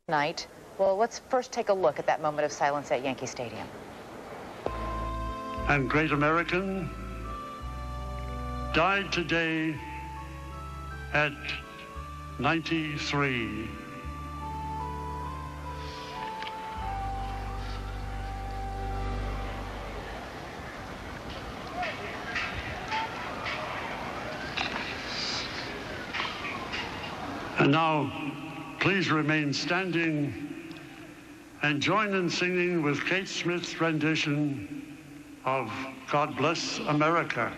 Night. Well, let's first take a look at that moment of silence at Yankee Stadium. And great American died today at 93. And now, please remain standing and join in singing with Kate Smith's rendition of God Bless America.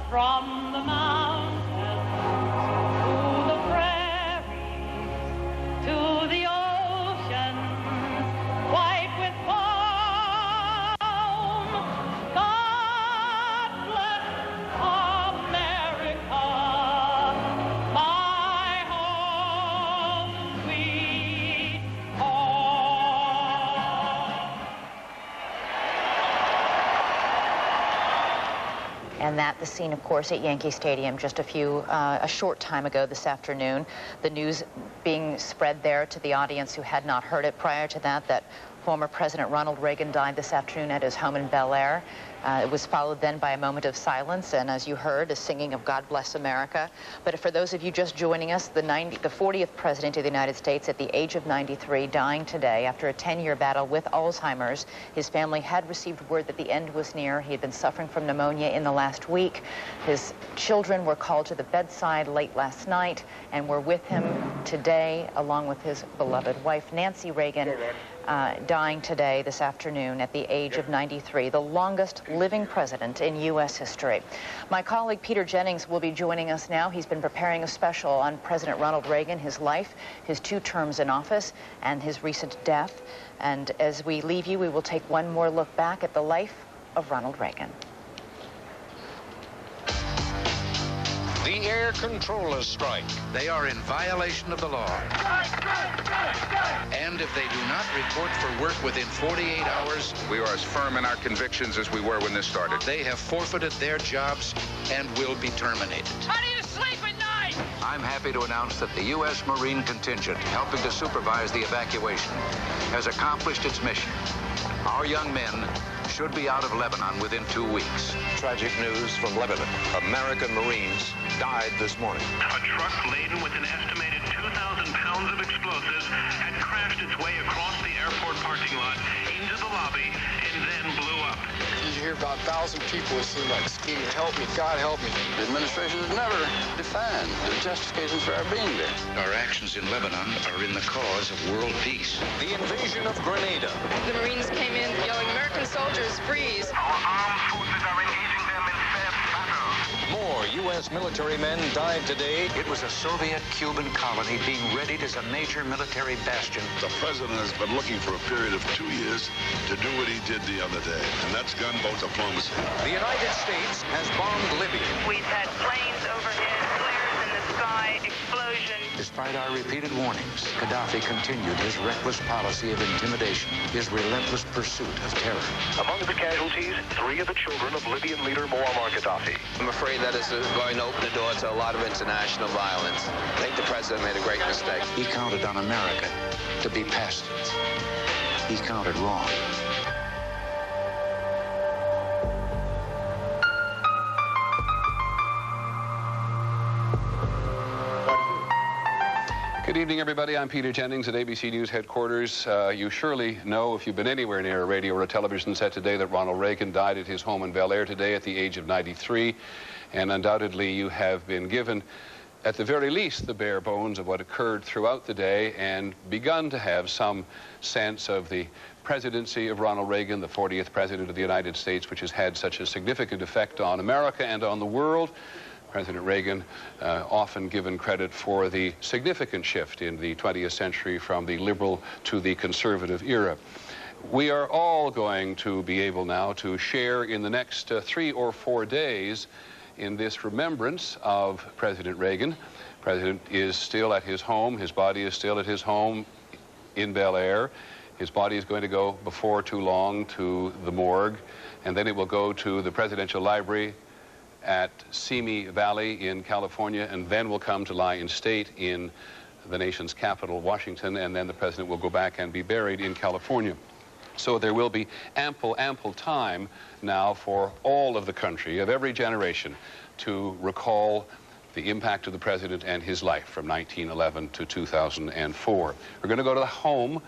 From the mountains to the prairies, to the oceans white with foam, God bless America, my home, sweet home. And that the scene, of course, at Yankee Stadium just a short time ago this afternoon. The news being spread there to the audience who had not heard it prior to that former President Ronald Reagan died this afternoon at his home in Bel Air. It was followed then by a moment of silence, and as you heard, a singing of God Bless America. But for those of you just joining us, the 40th President of the United States at the age of 93, dying today after a 10-year battle with Alzheimer's. His family had received word that the end was near. He had been suffering from pneumonia in the last week. His children were called to the bedside late last night and were with him today, along with his beloved wife, Nancy Reagan, dying today, this afternoon, at the age of 93, the longest living president in U.S. history. My colleague Peter Jennings will be joining us now. He's been preparing a special on President Ronald Reagan, his life, his 2 terms in office, and his recent death. And as we leave you, we will take one more look back at the life of Ronald Reagan. The air controllers strike. They are in violation of the law. And if they do not report for work within 48 hours, we are as firm in our convictions as we were when this started. They have forfeited their jobs and will be terminated. How do you sleep at night? I'm happy to announce that the U.S. Marine contingent, helping to supervise the evacuation, has accomplished its mission. Our young men should be out of Lebanon within 2 weeks. Tragic news from Lebanon. American Marines died this morning. A truck laden with an estimated 2,000 pounds of explosives had crashed its way across the airport parking lot into the lobby and then blew up. You hear about 1,000 people, it seems like, screaming, help me, God help me. The administration has never defined the justification for our being there. Our actions in Lebanon are in the cause of world peace. The invasion of Grenada. The Marines came in yelling, American soldiers, freeze. Our armed forces are engaging them in fast battle. More U.S. military men died today. It was a Soviet-Cuban colony being readied as a major military bastion. The president has been looking for a period of 2 years to do what he did the other day, and that's gunboat diplomacy. The United States has bombed Libya. We've had planes overhead, flares in the sky, explosions. Despite our repeated warnings, Gaddafi continued his reckless policy of intimidation, his relentless pursuit of terror. Among the casualties, 3 of the children of Libyan leader Muammar Gaddafi. I'm afraid that is going to open the door to a lot of international violence. I think the president made a great mistake. He counted on America to be past it. He counted wrong. Good evening, everybody. I'm Peter Jennings at ABC News headquarters. You surely know, if you've been anywhere near a radio or a television set today, that Ronald Reagan died at his home in Bel Air today at the age of 93. And undoubtedly, you have been given, at the very least, the bare bones of what occurred throughout the day and begun to have some sense of the presidency of Ronald Reagan, the 40th President of the United States, which has had such a significant effect on America and on the world. President Reagan, often given credit for the significant shift in the 20th century from the liberal to the conservative era. We are all going to be able now to share in the next 3 or 4 days in this remembrance of President Reagan. The President is still at his home. His body is still at his home in Bel Air. His body is going to go before too long to the morgue, and then it will go to the Presidential Library at Simi Valley in California, and then will come to lie in state in the nation's capital, Washington, and then the President will go back and be buried in California. So there will be ample time now for all of the country, of every generation, to recall the impact of the President and his life from 1911 to 2004. We're going to go to the home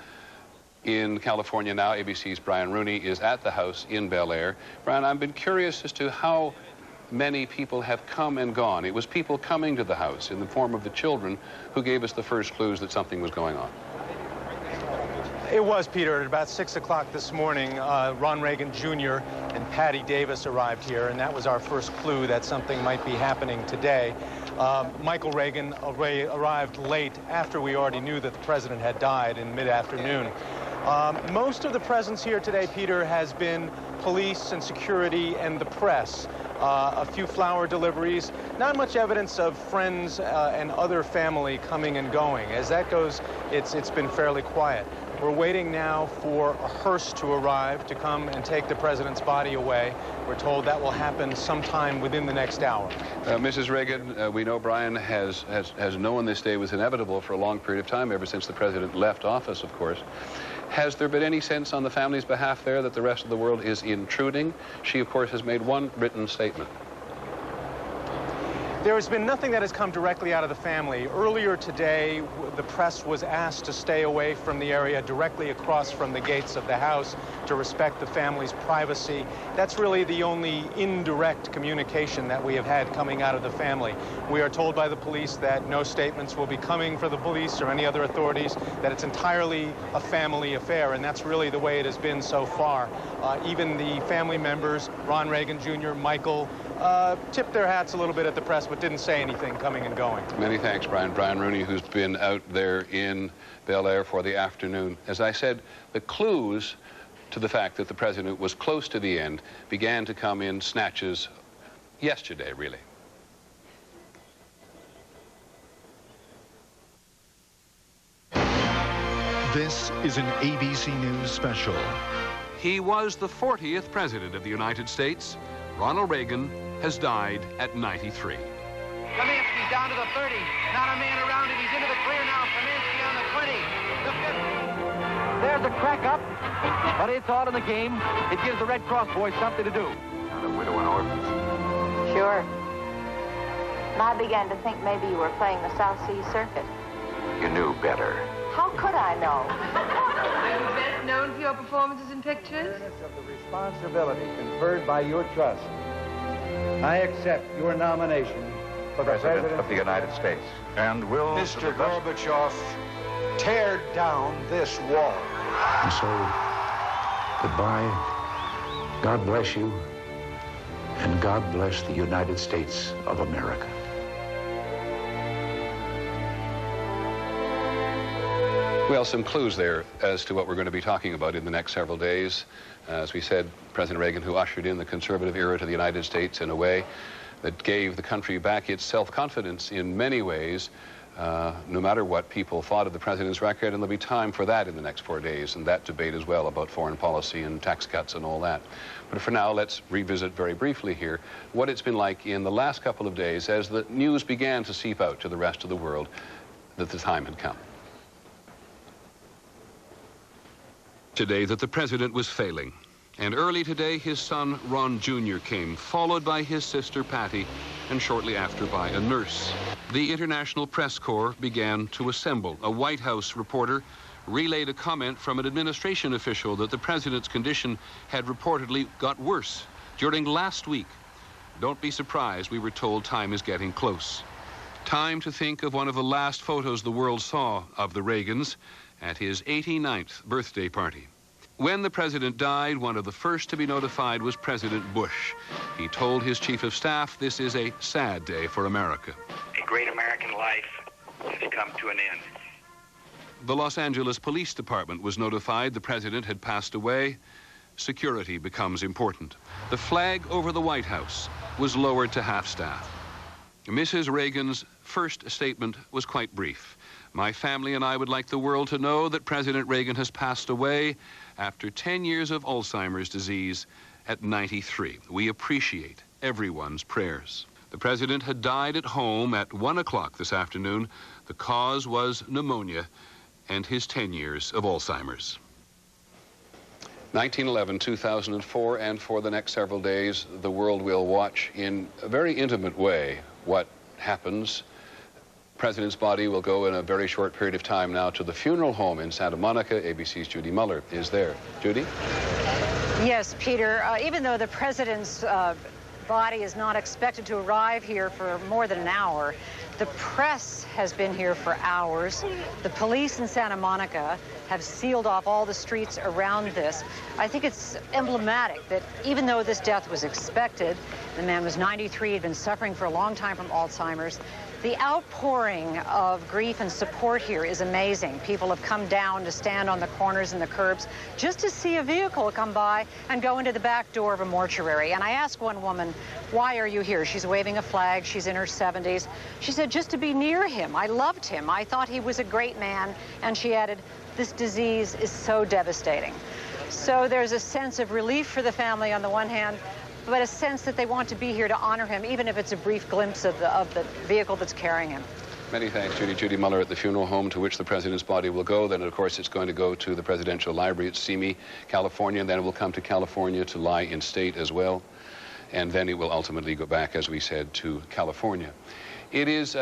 in California now. ABC's Brian Rooney is at the house in Bel Air. Brian, I've been curious as to how many people have come and gone. It was people coming to the house in the form of the children who gave us the first clues that something was going on. It was, Peter. At about 6 o'clock this morning, Ron Reagan Jr. and Patty Davis arrived here, and that was our first clue that something might be happening today. Michael Reagan arrived late after we already knew that the president had died in mid-afternoon. Most of the presence here today, Peter, has been police and security and the press. A few flower deliveries, not much evidence of friends and other family coming and going. As that goes, it's been fairly quiet. We're waiting now for a hearse to arrive to come and take the president's body away. We're told that will happen sometime within the next hour. Mrs. Reagan, we know Brian has known this day was inevitable for a long period of time, ever since the president left office, of course. Has there been any sense on the family's behalf there that the rest of the world is intruding? She, of course, has made one written statement. There has been nothing that has come directly out of the family. Earlier today, the press was asked to stay away from the area directly across from the gates of the house to respect the family's privacy. That's really the only indirect communication that we have had coming out of the family. We are told by the police that no statements will be coming for the police or any other authorities, that it's entirely a family affair, and that's really the way it has been so far. Even the family members, Ron Reagan Jr., Michael, tipped their hats a little bit at the press, but didn't say anything coming and going. Many thanks, Brian. Brian Rooney, who's been out there in Bel Air for the afternoon. As I said, the clues to the fact that the president was close to the end began to come in snatches yesterday, really. This is an ABC News special. He was the 40th president of the United States. Ronald Reagan has died at 93. Kaminsky's down to the 30. Not a man around him. He's into the clear now. Kaminsky on the 20. The 50. There's a crack up, but it's all in the game. It gives the Red Cross boys something to do. Not a widow and orphans. Sure. And I began to think maybe you were playing the South Sea Circuit. You knew better. How could I know? Are you best known for your performances in pictures? Of the responsibility conferred by your trust, I accept your nomination for the President of the United States. And will Mr. Gorbachev tear down this wall. And so, goodbye. God bless you. And God bless the United States of America. Well, some clues there as to what we're going to be talking about in the next several days. As we said, President Reagan, who ushered in the conservative era to the United States in a way that gave the country back its self-confidence in many ways, no matter what people thought of the president's record, and there'll be time for that in the next 4 days, and that debate as well about foreign policy and tax cuts and all that. But for now, let's revisit very briefly here what it's been like in the last couple of days as the news began to seep out to the rest of the world that the time had come. Today that the president was failing, and early today his son Ron Jr. came, followed by his sister Patty, and shortly after by a nurse. The International Press Corps began to assemble. A White House reporter relayed a comment from an administration official that the president's condition had reportedly got worse during last week. Don't be surprised, we were told time is getting close. Time to think of one of the last photos the world saw of the Reagans at his 89th birthday party. When the president died, one of the first to be notified was President Bush. He told his chief of staff, this is a sad day for America. A great American life has come to an end. the Los Angeles Police Department was notified the president had passed away, security becomes important. The flag over the White House was lowered to half-staff. Mrs. Reagan's first statement was quite brief. My family and I would like the world to know that President Reagan has passed away after 10 years of Alzheimer's disease at 93. We appreciate everyone's prayers. The president had died at home at 1 o'clock this afternoon. The cause was pneumonia and his 10 years of Alzheimer's. 1911, 2004, and for the next several days, the world will watch in a very intimate way what happens. President's body will go in a very short period of time now to the funeral home in Santa Monica. ABC's Judy Muller is there. Judy? Yes, Peter. Even though the president's body is not expected to arrive here for more than an hour, the press has been here for hours. The police in Santa Monica have sealed off all the streets around this. I think it's emblematic that even though this death was expected, the man was 93, had been suffering for a long time from Alzheimer's, the outpouring of grief and support here is amazing. People have come down to stand on the corners and the curbs just to see a vehicle come by and go into the back door of a mortuary. And I asked one woman, why are you here? She's waving a flag. She's in her 70s. She said, just to be near him. I loved him. I thought he was a great man. And she added, this disease is so devastating. So there's a sense of relief for the family on the one hand, but a sense that they want to be here to honor him, even if it's a brief glimpse of the vehicle that's carrying him. Many thanks, Judy. Judy Muller at the funeral home to which the president's body will go. Then, of course, it's going to go to the Presidential Library at Simi, California, and then it will come to California to lie in state as well. And then it will ultimately go back, as we said, to California. It is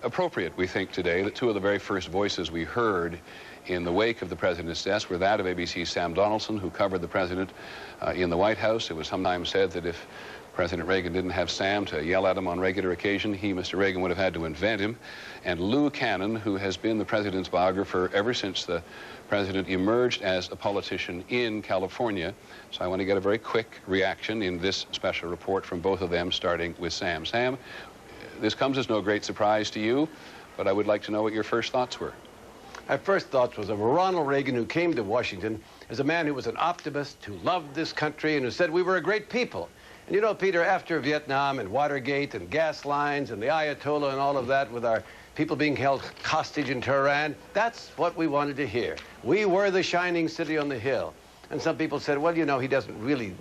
appropriate, we think, today that two of the very first voices we heard in the wake of the president's death were that of ABC's Sam Donaldson, who covered the president in the White House. It was sometimes said that if President Reagan didn't have Sam to yell at him on regular occasion, Mr. Reagan, would have had to invent him. And Lou Cannon, who has been the president's biographer ever since the president emerged as a politician in California. So I want to get a very quick reaction in this special report from both of them, starting with Sam. Sam, this comes as no great surprise to you, but I would like to know what your first thoughts were. My first thoughts was of Ronald Reagan, who came to Washington as a man who was an optimist, who loved this country, and who said we were a great people. And you know, Peter, after Vietnam and Watergate and gas lines and the Ayatollah and all of that, with our people being held hostage in Tehran, that's what we wanted to hear. We were the shining city on the hill. And some people said, well, you know, he doesn't really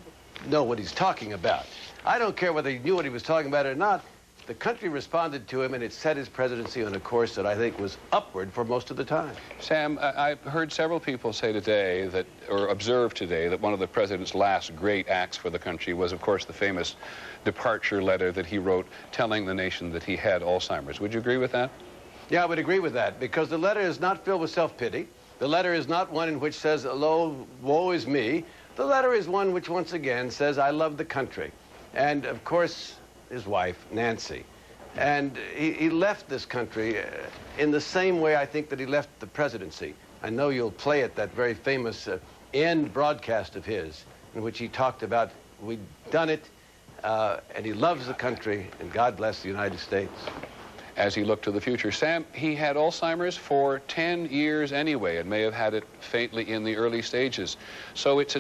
know what he's talking about. I don't care whether he knew what he was talking about or not. The country responded to him, and it set his presidency on a course that I think was upward for most of the time. Sam, I've heard several people say today that, or observed today, that one of the president's last great acts for the country was, of course, the famous departure letter that he wrote telling the nation that he had Alzheimer's. Would you agree with that? Yeah, I would agree with that, because the letter is not filled with self-pity. The letter is not one in which says, woe is me. The letter is one which, once again, says, I love the country. And, of course, his wife, Nancy. And he left this country in the same way, I think, that he left the presidency. I know you'll play it, that very famous end broadcast of his, in which he talked about, we'd done it, and he loves the country, and God bless the United States. As he looked to the future, Sam, he had Alzheimer's for 10 years anyway, and may have had it faintly in the early stages. So it's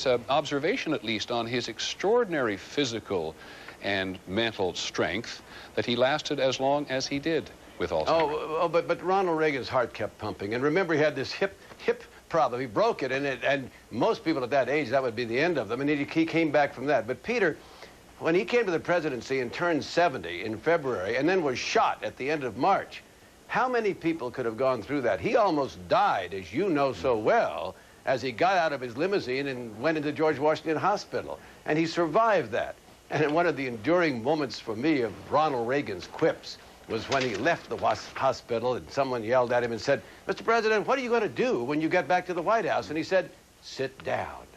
an observation, at least, on his extraordinary physical and mental strength that he lasted as long as he did with Alzheimer's. But Ronald Reagan's heart kept pumping. And remember, he had this hip problem. He broke it, and most people at that age, that would be the end of them. And he came back from that. But Peter, when he came to the presidency and turned 70 in February and then was shot at the end of March, how many people could have gone through that? He almost died, as you know so well, as he got out of his limousine and went into George Washington Hospital. And he survived that. And one of the enduring moments for me of Ronald Reagan's quips was when he left the hospital and someone yelled at him and said, Mr. President, what are you going to do when you get back to the White House? And he said, sit down.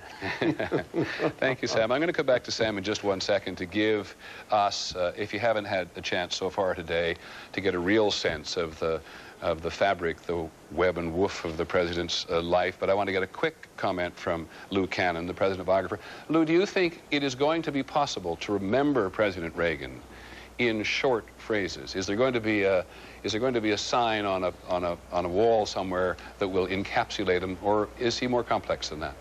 Thank you, Sam. I'm going to come back to Sam in just 1 second to give us, if you haven't had a chance so far today, to get a real sense of the fabric, the web and woof of the president's life. But I want to get a quick comment from Lou Cannon, the president biographer. Lou, do you think it is going to be possible to remember President Reagan in short phrases? Is there going to be a sign on a wall somewhere that will encapsulate him, or is he more complex than that?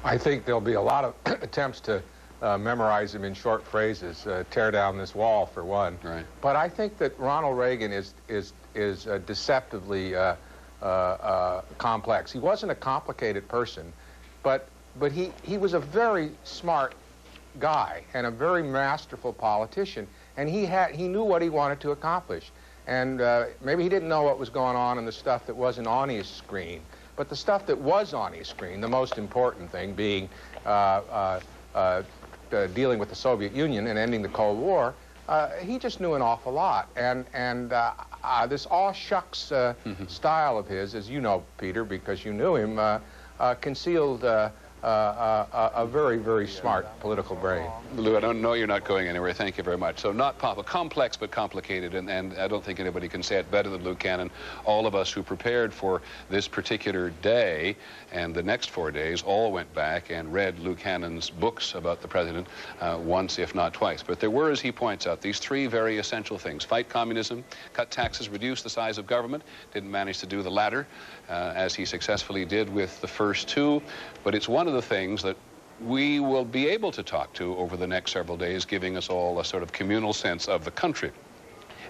I think there'll be a lot of attempts to memorize him in short phrases, tear down this wall for one. Right. But I think that Ronald Reagan is deceptively complex. He wasn't a complicated person, but he was a very smart guy and a very masterful politician, and he knew what he wanted to accomplish. And maybe he didn't know what was going on in the stuff that wasn't on his screen, but the stuff that was on his screen, the most important thing being dealing with the Soviet Union and ending the Cold War, he just knew an awful lot. And this all shucks style of his, as you know, Peter, because you knew him, concealed a very, very smart political brain. Lou, I don't know you're not going anywhere. Thank you very much. So not complex, but complicated, and I don't think anybody can say it better than Lou Cannon. All of us who prepared for this particular day and the next 4 days all went back and read Lou Cannon's books about the president once, if not twice. But there were, as he points out, these three very essential things: fight communism, cut taxes, reduce the size of government. Didn't manage to do the latter, as he successfully did with the first two, but it's one of the things that we will be able to talk to over the next several days, giving us all a sort of communal sense of the country.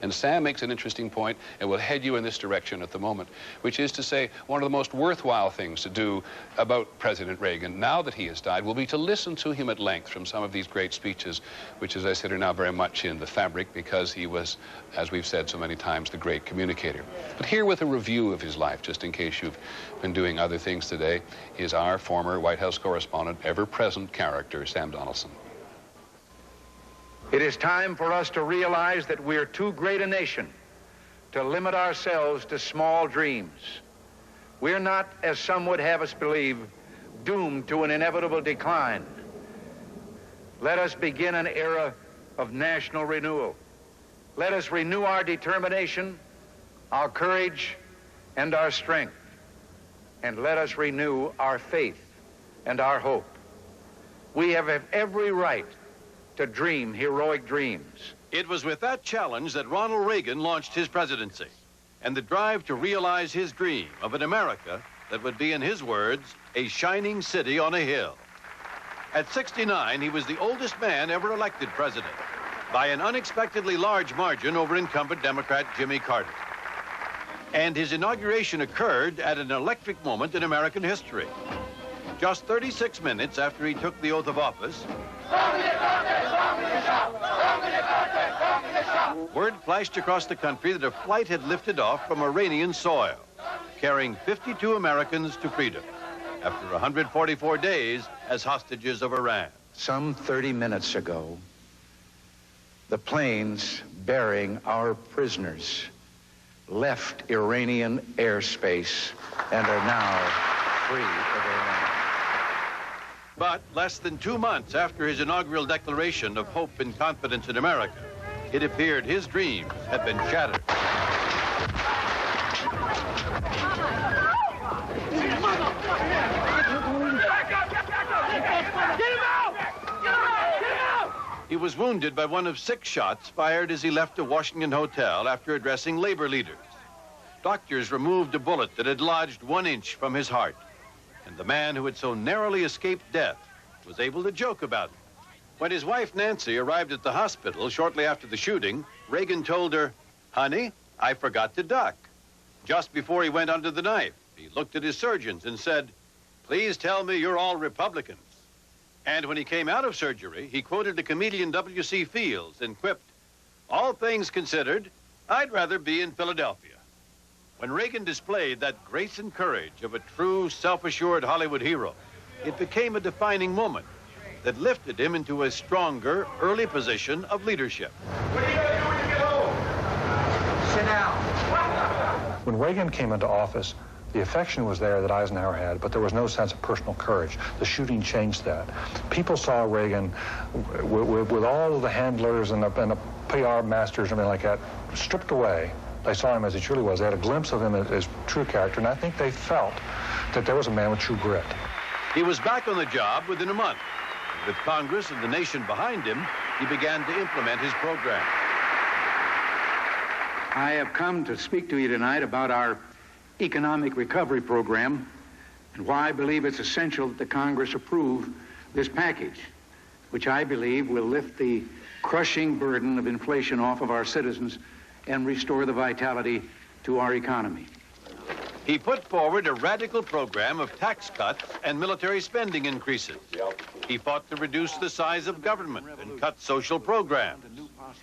And Sam makes an interesting point, and will head you in this direction at the moment, which is to say one of the most worthwhile things to do about President Reagan, now that he has died, will be to listen to him at length from some of these great speeches, which, as I said, are now very much in the fabric because he was, as we've said so many times, the great communicator. But here with a review of his life, just in case you've been doing other things today, is our former White House correspondent, ever-present character, Sam Donaldson. It is time for us to realize that we're too great a nation to limit ourselves to small dreams. We're not, as some would have us believe, doomed to an inevitable decline. Let us begin an era of national renewal. Let us renew our determination, our courage, and our strength. And let us renew our faith and our hope. We have every right to dream heroic dreams. It was with that challenge that Ronald Reagan launched his presidency, and the drive to realize his dream of an America that would be, in his words, a shining city on a hill. At 69, he was the oldest man ever elected president, by an unexpectedly large margin over incumbent Democrat Jimmy Carter. And his inauguration occurred at an electric moment in American history. Just 36 minutes after he took the oath of office, word flashed across the country that a flight had lifted off from Iranian soil, carrying 52 Americans to freedom, after 144 days as hostages of Iran. Some 30 minutes ago, the planes bearing our prisoners left Iranian airspace and are now free of Iran. But less than 2 months after his inaugural declaration of hope and confidence in America, it appeared his dreams had been shattered. He was wounded by one of 6 shots fired as he left a Washington hotel after addressing labor leaders. Doctors removed a bullet that had lodged 1 inch from his heart. And the man who had so narrowly escaped death was able to joke about it. When his wife, Nancy, arrived at the hospital shortly after the shooting, Reagan told her, "Honey, I forgot to duck." Just before he went under the knife, he looked at his surgeons and said, "Please tell me you're all Republicans." And when he came out of surgery, he quoted the comedian W.C. Fields and quipped, "All things considered, I'd rather be in Philadelphia." When Reagan displayed that grace and courage of a true, self-assured Hollywood hero, it became a defining moment that lifted him into a stronger, early position of leadership. What are you going to do when you get home? Sit down. When Reagan came into office, the affection was there that Eisenhower had, but there was no sense of personal courage. The shooting changed that. People saw Reagan with all of the handlers and the PR masters and everything like that stripped away. They saw him as he truly was. They had a glimpse of him as true character, and I think they felt that there was a man with true grit. He was back on the job within a month. With Congress and the nation behind him, he began to implement his program. I have come to speak to you tonight about our economic recovery program and why I believe it's essential that the Congress approve this package, which I believe will lift the crushing burden of inflation off of our citizens and restore the vitality to our economy. He put forward a radical program of tax cuts and military spending increases. He fought to reduce the size of government and cut social programs.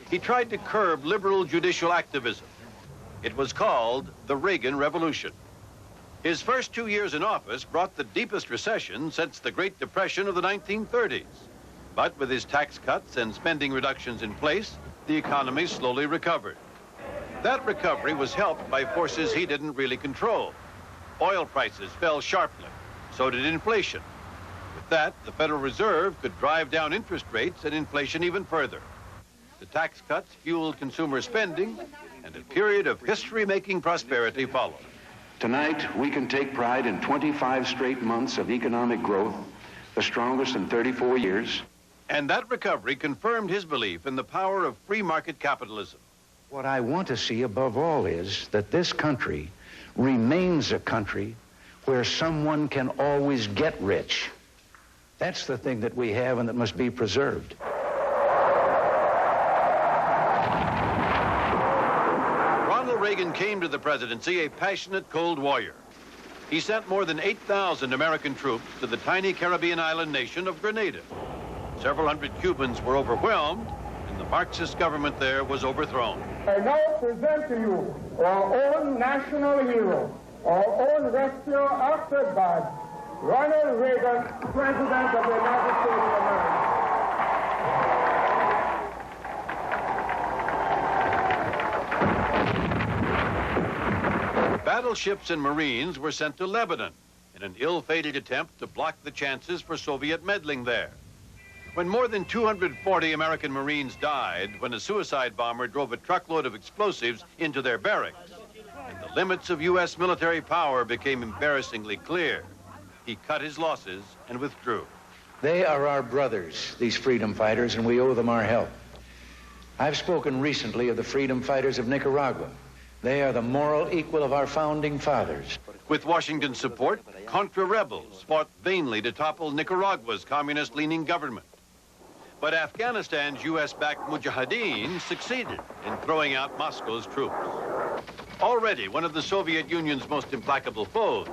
He tried to curb liberal judicial activism. It was called the Reagan Revolution. His first 2 years in office brought the deepest recession since the Great Depression of the 1930s. But with his tax cuts and spending reductions in place, the economy slowly recovered. That recovery was helped by forces he didn't really control. Oil prices fell sharply, so did inflation. With that, the Federal Reserve could drive down interest rates and inflation even further. The tax cuts fueled consumer spending, and a period of history-making prosperity followed. Tonight, we can take pride in 25 straight months of economic growth, the strongest in 34 years. And that recovery confirmed his belief in the power of free market capitalism. What I want to see above all is that this country remains a country where someone can always get rich. That's the thing that we have and that must be preserved. Ronald Reagan came to the presidency a passionate cold warrior. He sent more than 8,000 American troops to the tiny Caribbean island nation of Grenada. Several hundred Cubans were overwhelmed, and the Marxist government there was overthrown. I now present to you our own national hero, our own rescuer after God, Ronald Reagan, President of the United States of America. Battleships and Marines were sent to Lebanon in an ill-fated attempt to block the chances for Soviet meddling there. When more than 240 American Marines died when a suicide bomber drove a truckload of explosives into their barracks, and the limits of U.S. military power became embarrassingly clear, he cut his losses and withdrew. They are our brothers, these freedom fighters, and we owe them our help. I've spoken recently of the freedom fighters of Nicaragua. They are the moral equal of our founding fathers. With Washington's support, Contra rebels fought vainly to topple Nicaragua's communist-leaning government. But Afghanistan's U.S.-backed Mujahideen succeeded in throwing out Moscow's troops. Already one of the Soviet Union's most implacable foes,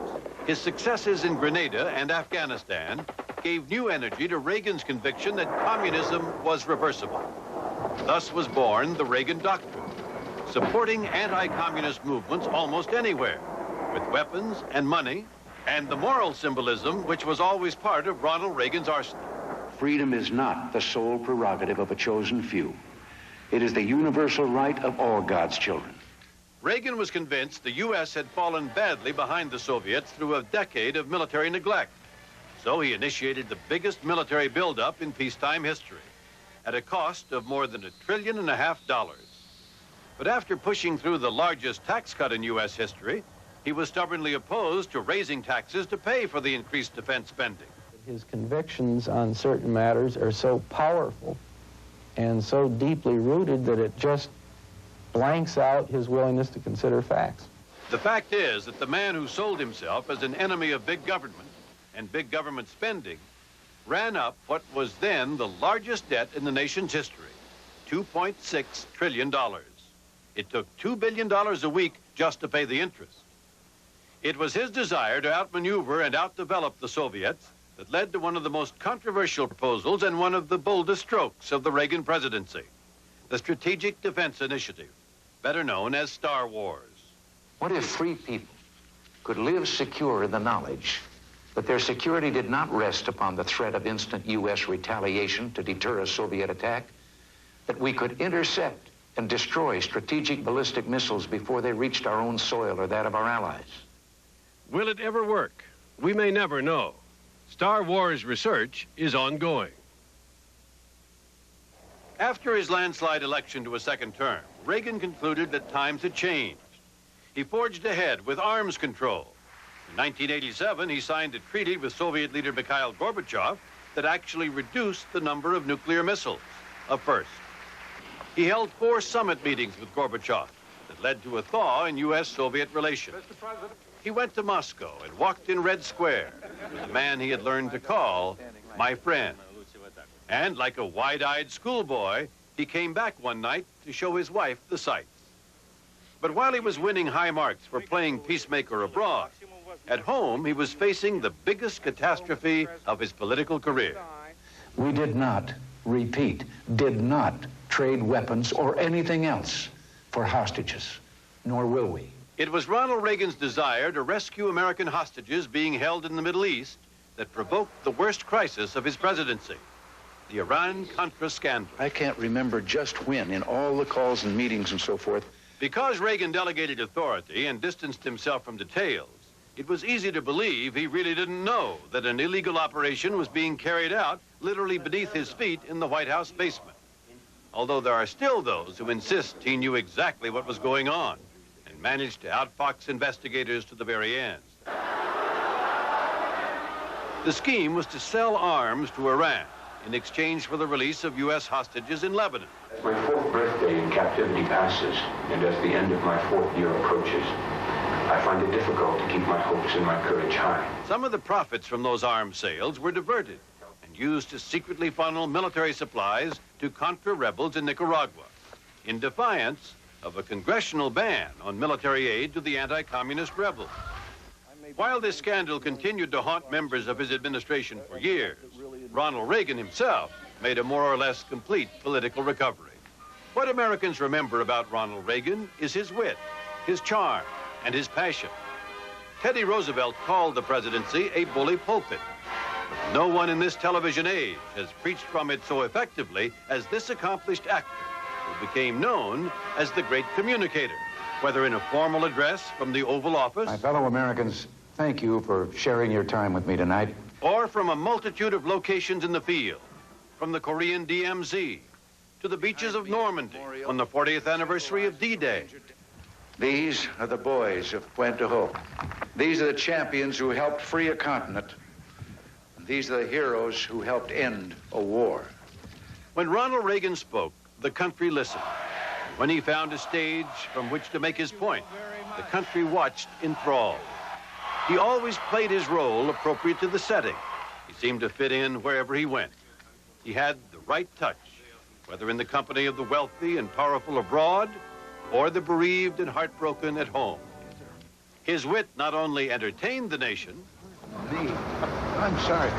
his successes in Grenada and Afghanistan gave new energy to Reagan's conviction that communism was reversible. Thus was born the Reagan Doctrine, supporting anti-communist movements almost anywhere, with weapons and money, and the moral symbolism which was always part of Ronald Reagan's arsenal. Freedom is not the sole prerogative of a chosen few. It is the universal right of all God's children. Reagan was convinced the U.S. had fallen badly behind the Soviets through a decade of military neglect. So he initiated the biggest military buildup in peacetime history, at a cost of more than $1.5 trillion. But after pushing through the largest tax cut in U.S. history, he was stubbornly opposed to raising taxes to pay for the increased defense spending. His convictions on certain matters are so powerful and so deeply rooted that it just blanks out his willingness to consider facts. The fact is that the man who sold himself as an enemy of big government and big government spending ran up what was then the largest debt in the nation's history, $2.6 trillion. It took $2 billion a week just to pay the interest. It was his desire to outmaneuver and outdevelop the Soviets that led to one of the most controversial proposals and one of the boldest strokes of the Reagan presidency, the Strategic Defense Initiative, better known as Star Wars. What if free people could live secure in the knowledge that their security did not rest upon the threat of instant U.S. retaliation to deter a Soviet attack, that we could intercept and destroy strategic ballistic missiles before they reached our own soil or that of our allies? Will it ever work? We may never know. Star Wars research is ongoing. After his landslide election to a second term, Reagan concluded that times had changed. He forged ahead with arms control. In 1987, he signed a treaty with Soviet leader Mikhail Gorbachev that actually reduced the number of nuclear missiles. a first. He held 4 summit meetings with Gorbachev that led to a thaw in U.S.-Soviet relations. He went to Moscow and walked in Red Square with the man he had learned to call my friend. And like a wide-eyed schoolboy, he came back one night to show his wife the sights. But while he was winning high marks for playing peacemaker abroad, at home he was facing the biggest catastrophe of his political career. We did not, repeat, did not trade weapons or anything else for hostages, nor will we. It was Ronald Reagan's desire to rescue American hostages being held in the Middle East that provoked the worst crisis of his presidency, the Iran-Contra scandal. I can't remember just when, in all the calls and meetings and so forth. Because Reagan delegated authority and distanced himself from details, it was easy to believe he really didn't know that an illegal operation was being carried out literally beneath his feet in the White House basement. Although there are still those who insist he knew exactly what was going on and managed to outfox investigators to the very end. The scheme was to sell arms to Iran in exchange for the release of U.S. hostages in Lebanon. My 4th birthday in captivity passes, and as the end of my 4th year approaches, I find it difficult to keep my hopes and my courage high. Some of the profits from those arms sales were diverted and used to secretly funnel military supplies to Contra rebels in Nicaragua, in defiance of a congressional ban on military aid to the anti-communist rebels. While this scandal continued to haunt members of his administration for years, Ronald Reagan himself made a more or less complete political recovery. What Americans remember about Ronald Reagan is his wit, his charm, and his passion. Teddy Roosevelt called the presidency a bully pulpit. But no one in this television age has preached from it so effectively as this accomplished actor, who became known as the great communicator, whether in a formal address from the Oval Office, My fellow Americans, thank you for sharing your time with me tonight. or from a multitude of locations in the field, from the Korean DMZ to the beaches of Normandy on the 40th anniversary of D-Day. These are the boys of Puente Hope. These are the champions who helped free a continent. These are the heroes who helped end a war. When Ronald Reagan spoke, the country listened. When he found a stage from which to make his point, the country watched enthralled. He always played his role appropriate to the setting. He seemed to fit in wherever he went. He had the right touch, whether in the company of the wealthy and powerful abroad or the bereaved and heartbroken at home. His wit not only entertained the nation, Me? I'm sorry.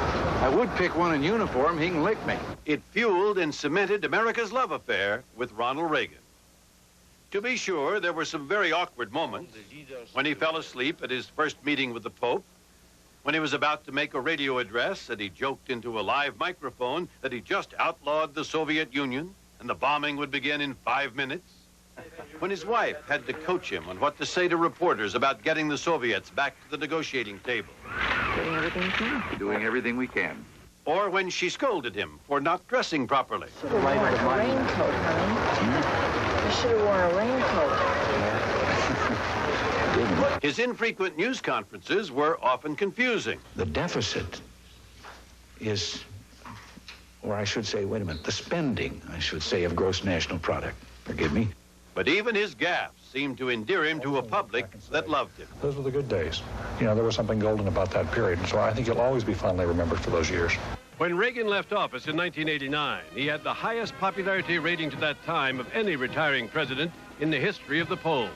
I would pick one in uniform. He can lick me. it fueled and cemented America's love affair with Ronald Reagan. To be sure, there were some very awkward moments. When he fell asleep at his first meeting with the Pope, when he was about to make a radio address and he joked into a live microphone that he just outlawed the Soviet Union and the bombing would begin in 5 minutes, when his wife had to coach him on what to say to reporters about getting the Soviets back to the negotiating table. Doing everything we can. Doing everything we can. Or when she scolded him for not dressing properly. Should have worn a raincoat, honey. You should have worn a raincoat. His infrequent news conferences were often confusing. The deficit is, or I should say, wait a minute, the spending, I should say, of gross national product. Forgive me. But even his gaffes seemed to endear him to a public that loved him. Those were the good days. You know, there was something golden about that period, and so I think he'll always be fondly remembered for those years. When Reagan left office in 1989, he had the highest popularity rating to that time of any retiring president in the history of the poll.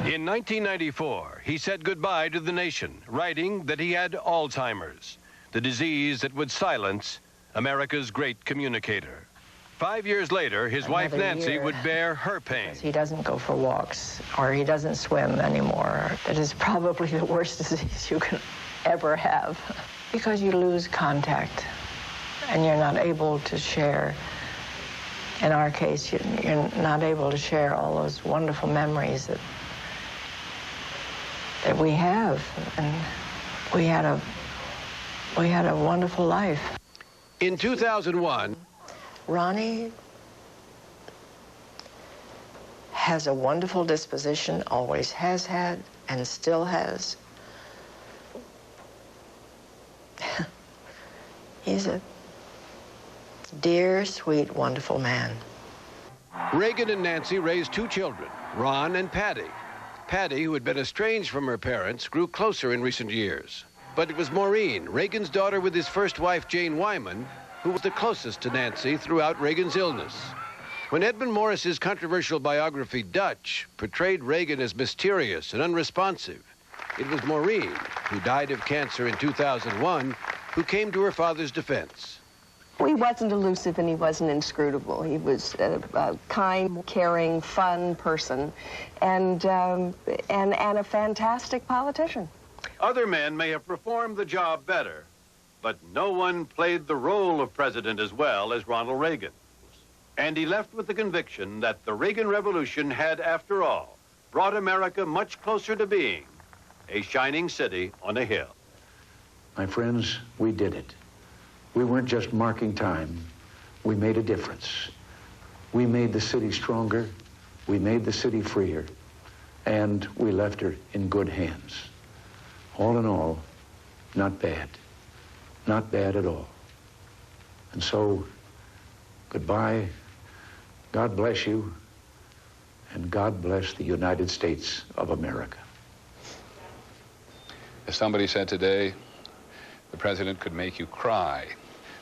In 1994, he said goodbye to the nation, writing that he had Alzheimer's, the disease that would silence America's great communicator. 5 years later, his wife Nancy would bear her pain. He doesn't go for walks, or he doesn't swim anymore. It is probably the worst disease you can ever have, because you lose contact, and you're not able to share. In our case, you're not able to share all those wonderful memories that we have, and we had a wonderful life. In 2001, Ronnie has a wonderful disposition, always has had, and still has. He's Dear, sweet, wonderful man. Reagan and Nancy raised two children, Ron and Patty. Patty, who had been estranged from her parents, grew closer in recent years. But it was Maureen, Reagan's daughter with his first wife, Jane Wyman, who was the closest to Nancy throughout Reagan's illness. When Edmund Morris's controversial biography, Dutch, portrayed Reagan as mysterious and unresponsive, it was Maureen, who died of cancer in 2001, who came to her father's defense. He wasn't elusive and he wasn't inscrutable. He was a kind, caring, fun person and a fantastic politician. Other men may have performed the job better, but no one played the role of president as well as Ronald Reagan. And he left with the conviction that the Reagan Revolution had, after all, brought America much closer to being a shining city on a hill. My friends, we did it. We weren't just marking time. We made a difference. We made the city stronger. We made the city freer. And we left her in good hands. All in all, not bad. Not bad at all. And so, goodbye. God bless you. And God bless the United States of America. As somebody said today, the president could make you cry.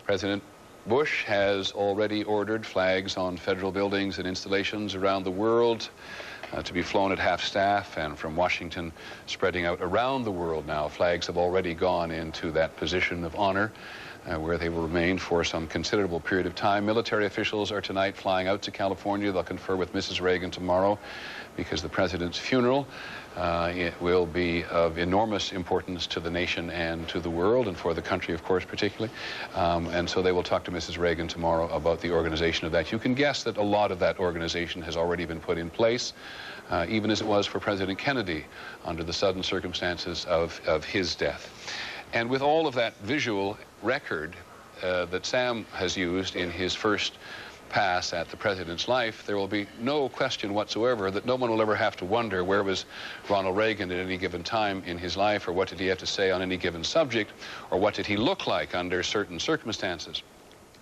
President Bush has already ordered flags on federal buildings and installations around the world to be flown at half-staff, and from Washington spreading out around the world now. Flags have already gone into that position of honor where they will remain for some considerable period of time. Military officials are tonight flying out to California. They'll confer with Mrs. Reagan tomorrow because the president's funeral it will be of enormous importance to the nation and to the world, and for the country, of course, particularly. And so they will talk to Mrs. Reagan tomorrow about the organization of that. You can guess that a lot of that organization has already been put in place, even as it was for President Kennedy under the sudden circumstances of his death. And with all of that visual record that Sam has used in his first pass at the president's life, there will be no question whatsoever that no one will ever have to wonder where was Ronald Reagan at any given time in his life, or what did he have to say on any given subject, or what did he look like under certain circumstances.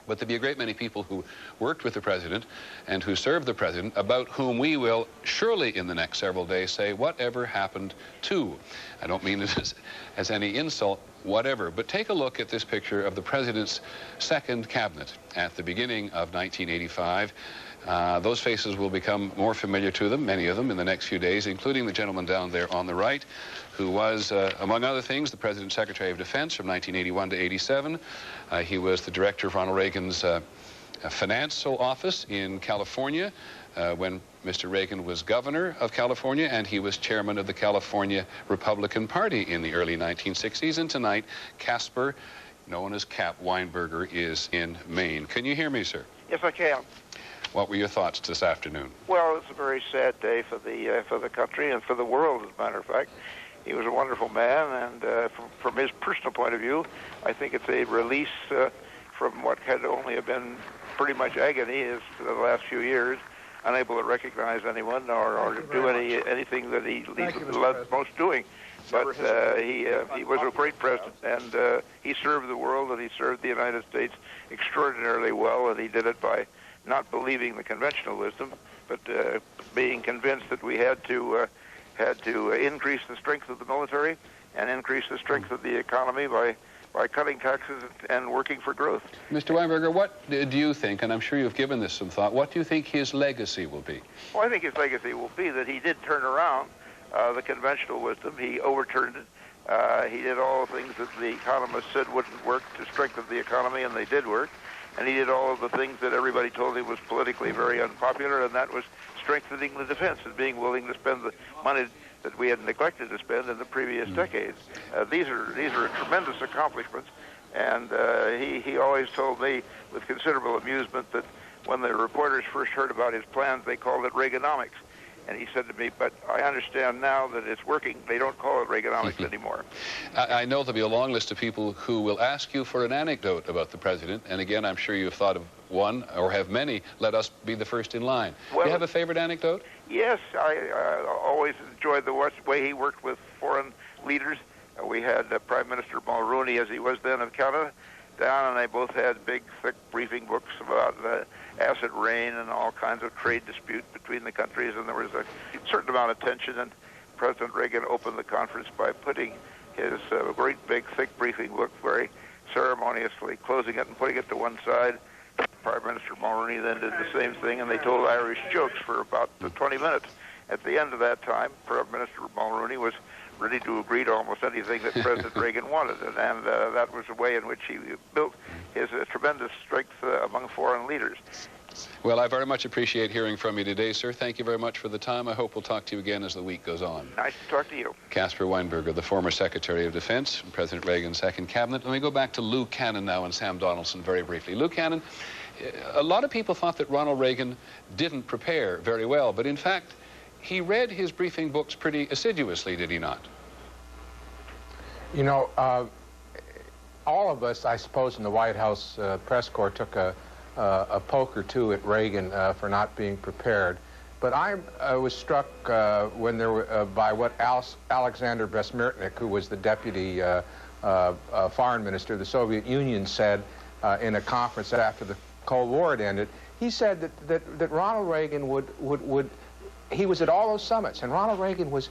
But there'll be a great many people who worked with the president and who served the president, about whom we will surely in the next several days say, whatever happened to? I don't mean this as any insult, whatever. But take a look at this picture of the president's second cabinet at the beginning of 1985. Those faces will become more familiar to them, many of them, in the next few days, including the gentleman down there on the right, who was, among other things, the President's Secretary of Defense from 1981 to 87. He was the director of Ronald Reagan's financial office in California when Mr. Reagan was governor of California, and he was chairman of the California Republican Party in the early 1960s. And tonight, Caspar, known as Cap Weinberger, is in Maine. Can you hear me, sir? Yes, I can. What were your thoughts this afternoon? Well, it's a very sad day for the country and for the world, as a matter of fact. He was a wonderful man, and from his personal point of view, I think it's a release from what had only been pretty much agony for the last few years, unable to recognize anyone or do anything that he loved most doing. But he was a great president, and he served the world, and he served the United States extraordinarily well, and he did it by not believing the conventional wisdom, but being convinced that we had to increase the strength of the military and increase the strength of the economy by cutting taxes and working for growth. Mr. Weinberger, what do you think, and I'm sure you've given this some thought, what do you think his legacy will be? Well, I think his legacy will be that he did turn around the conventional wisdom. He overturned it. He did all the things that the economists said wouldn't work to strengthen the economy, and they did work. And he did all of the things that everybody told him was politically very unpopular, and that was strengthening the defense and being willing to spend the money that we had neglected to spend in the previous decades. These are tremendous accomplishments, and he always told me with considerable amusement that when the reporters first heard about his plans, they called it Reaganomics. And he said to me, but I understand now that it's working. They don't call it Reaganomics anymore. I know there'll be a long list of people who will ask you for an anecdote about the president. And again, I'm sure you've thought of one, or have many. Let us be the first in line. Well, do you have a favorite anecdote? Yes, I always enjoyed the way he worked with foreign leaders. We had Prime Minister Mulroney, as he was then, of Canada, down, and they both had big, thick briefing books about acid rain and all kinds of trade dispute between the countries, and there was a certain amount of tension, and President Reagan opened the conference by putting his great, big, thick briefing book very ceremoniously, closing it and putting it to one side. Prime Minister Mulroney then did the same thing, and they told Irish jokes for about 20 minutes. At the end of that time, Prime Minister Mulroney was ready to agree to almost anything that President Reagan wanted, and that was a way in which he built his tremendous strength among foreign leaders. Well, I very much appreciate hearing from you today, sir. Thank you very much for the time. I hope we'll talk to you again as the week goes on. Nice to talk to you. Caspar Weinberger, the former Secretary of Defense in President Reagan's second cabinet. Let me go back to Lou Cannon now and Sam Donaldson very briefly. Lou Cannon, a lot of people thought that Ronald Reagan didn't prepare very well, but in fact, he read his briefing books pretty assiduously, did he not? You know, all of us, I suppose, in the White House press corps took a poke or two at Reagan for not being prepared. But I was struck when there were, by what Alexander Besmirtnik, who was the deputy foreign minister of the Soviet Union, said in a conference after the Cold War had ended. He said that Ronald Reagan he was at all those summits, and Ronald Reagan was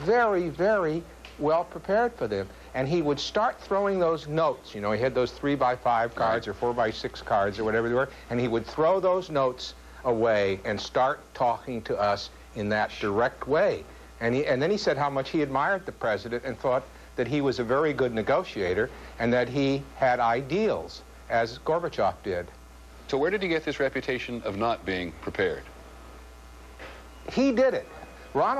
very, very well prepared for them. And he would start throwing those notes. You know, he had those 3x5 cards or 4x6 cards or whatever they were, and he would throw those notes away and start talking to us in that direct way. And then he said how much he admired the president and thought that he was a very good negotiator and that he had ideals, as Gorbachev did. So where did he get this reputation of not being prepared? He did it. I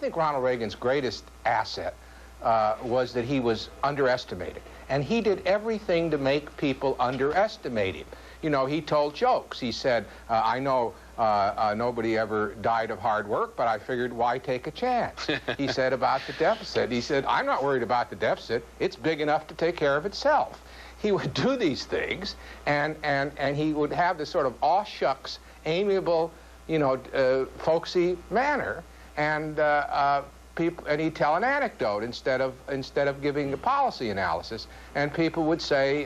think Ronald Reagan's greatest asset was that he was underestimated. And he did everything to make people underestimate him. You know, he told jokes. He said, I know nobody ever died of hard work, but I figured why take a chance? He said about the deficit. He said, I'm not worried about the deficit. It's big enough to take care of itself. He would do these things, and he would have this sort of aw shucks, amiable, you know, folksy manner, and he'd tell an anecdote instead of giving a policy analysis, and people would say,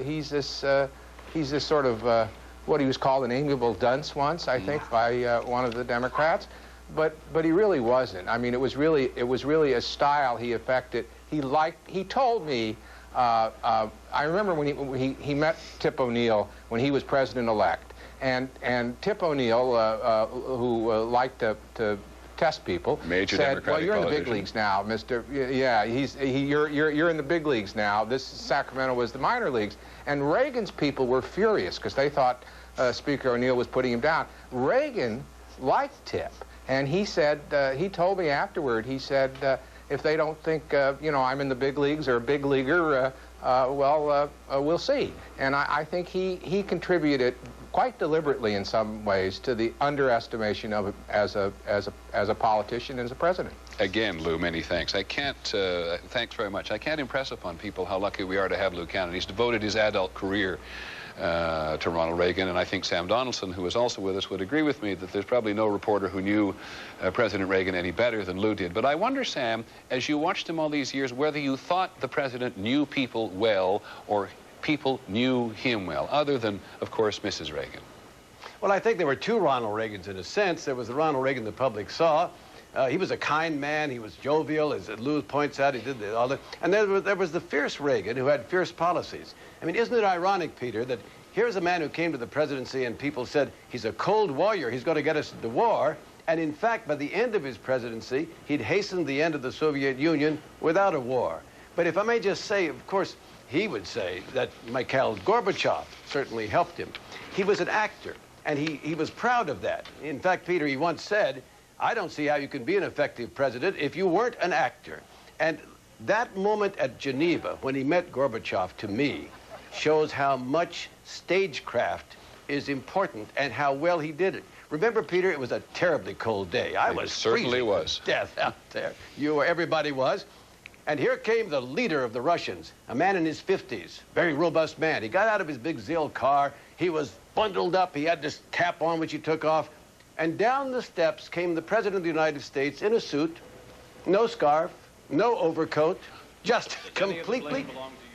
he's this sort of what he was called an amiable dunce once, I think, by one of the Democrats, but he really wasn't. I mean, it was really a style he affected. He told me. I remember when he met Tip O'Neill when he was president-elect. And Tip O'Neill, who liked to test people, said, "Well, you're in the big leagues now, Mr. Yeah, you're in the big leagues now. This Sacramento was the minor leagues." And Reagan's people were furious because they thought Speaker O'Neill was putting him down. Reagan liked Tip, and he said, he told me afterward, he said, if they don't think I'm in the big leagues or a big leaguer, we'll see. And I think he contributed quite deliberately in some ways to the underestimation of him as a politician and as a president. Again, Lou, many thanks. Thanks very much. I can't impress upon people how lucky we are to have Lou Cannon. He's devoted his adult career to Ronald Reagan, and I think Sam Donaldson, who is also with us, would agree with me that there's probably no reporter who knew President Reagan any better than Lou did. But I wonder, Sam, as you watched him all these years, whether you thought the president knew people well or people knew him well, other than, of course, Mrs. Reagan. Well, I think there were two Ronald Reagans in a sense. There was the Ronald Reagan the public saw. He was a kind man. He was jovial, as Lou points out. He did all that. And there was the fierce Reagan who had fierce policies. I mean, isn't it ironic, Peter, that here's a man who came to the presidency and people said, he's a cold warrior. He's going to get us into war. And in fact, by the end of his presidency, he'd hastened the end of the Soviet Union without a war. But if I may just say, of course, he would say that Mikhail Gorbachev certainly helped him. He was an actor, and he was proud of that. In fact, Peter, he once said, I don't see how you can be an effective president if you weren't an actor. And that moment at Geneva, when he met Gorbachev, to me, shows how much stagecraft is important and how well he did it. Remember, Peter, it was a terribly cold day. I was certainly was. Death out there. Everybody was. And here came the leader of the Russians, a man in his 50s, very robust man. He got out of his big Zil car. He was bundled up. He had this cap on, which he took off. And down the steps came the President of the United States in a suit, no scarf, no overcoat, just completely,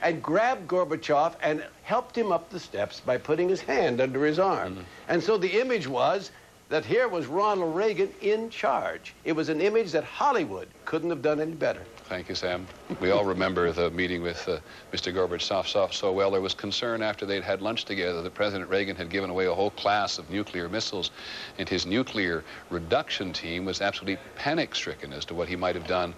and grabbed Gorbachev and helped him up the steps by putting his hand under his arm. And so the image was that here was Ronald Reagan in charge. It was an image that Hollywood couldn't have done any better. Thank you, Sam. We all remember the meeting with Mr. Gorbachev so well. There was concern after they'd had lunch together that President Reagan had given away a whole class of nuclear missiles, and his nuclear reduction team was absolutely panic-stricken as to what he might have done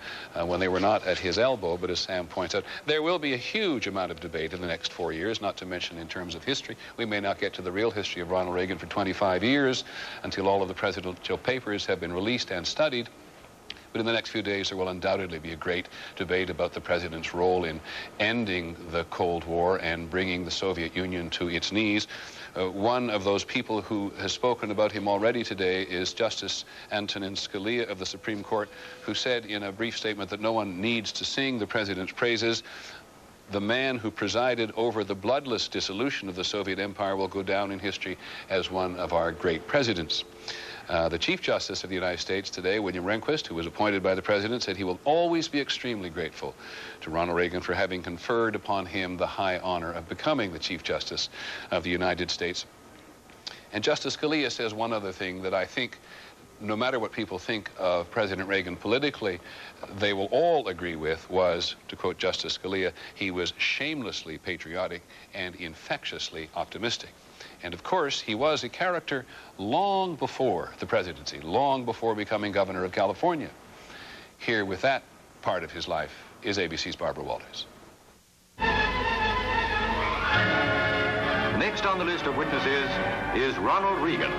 when they were not at his elbow. But as Sam points out, there will be a huge amount of debate in the next 4 years, not to mention in terms of history. We may not get to the real history of Ronald Reagan for 25 years until all of the presidential papers have been released and studied. But in the next few days, there will undoubtedly be a great debate about the president's role in ending the Cold War and bringing the Soviet Union to its knees. One of those people who has spoken about him already today is Justice Antonin Scalia of the Supreme Court, who said in a brief statement that no one needs to sing the president's praises. The man who presided over the bloodless dissolution of the Soviet Empire will go down in history as one of our great presidents. The Chief Justice of the United States today, William Rehnquist, who was appointed by the President, said he will always be extremely grateful to Ronald Reagan for having conferred upon him the high honor of becoming the Chief Justice of the United States. And Justice Scalia says one other thing that I think, no matter what people think of President Reagan politically, they will all agree with was, to quote Justice Scalia, he was shamelessly patriotic and infectiously optimistic. And of course, he was a character long before the presidency, long before becoming governor of California. Here with that part of his life is ABC's Barbara Walters. Next on the list of witnesses is Ronald Reagan.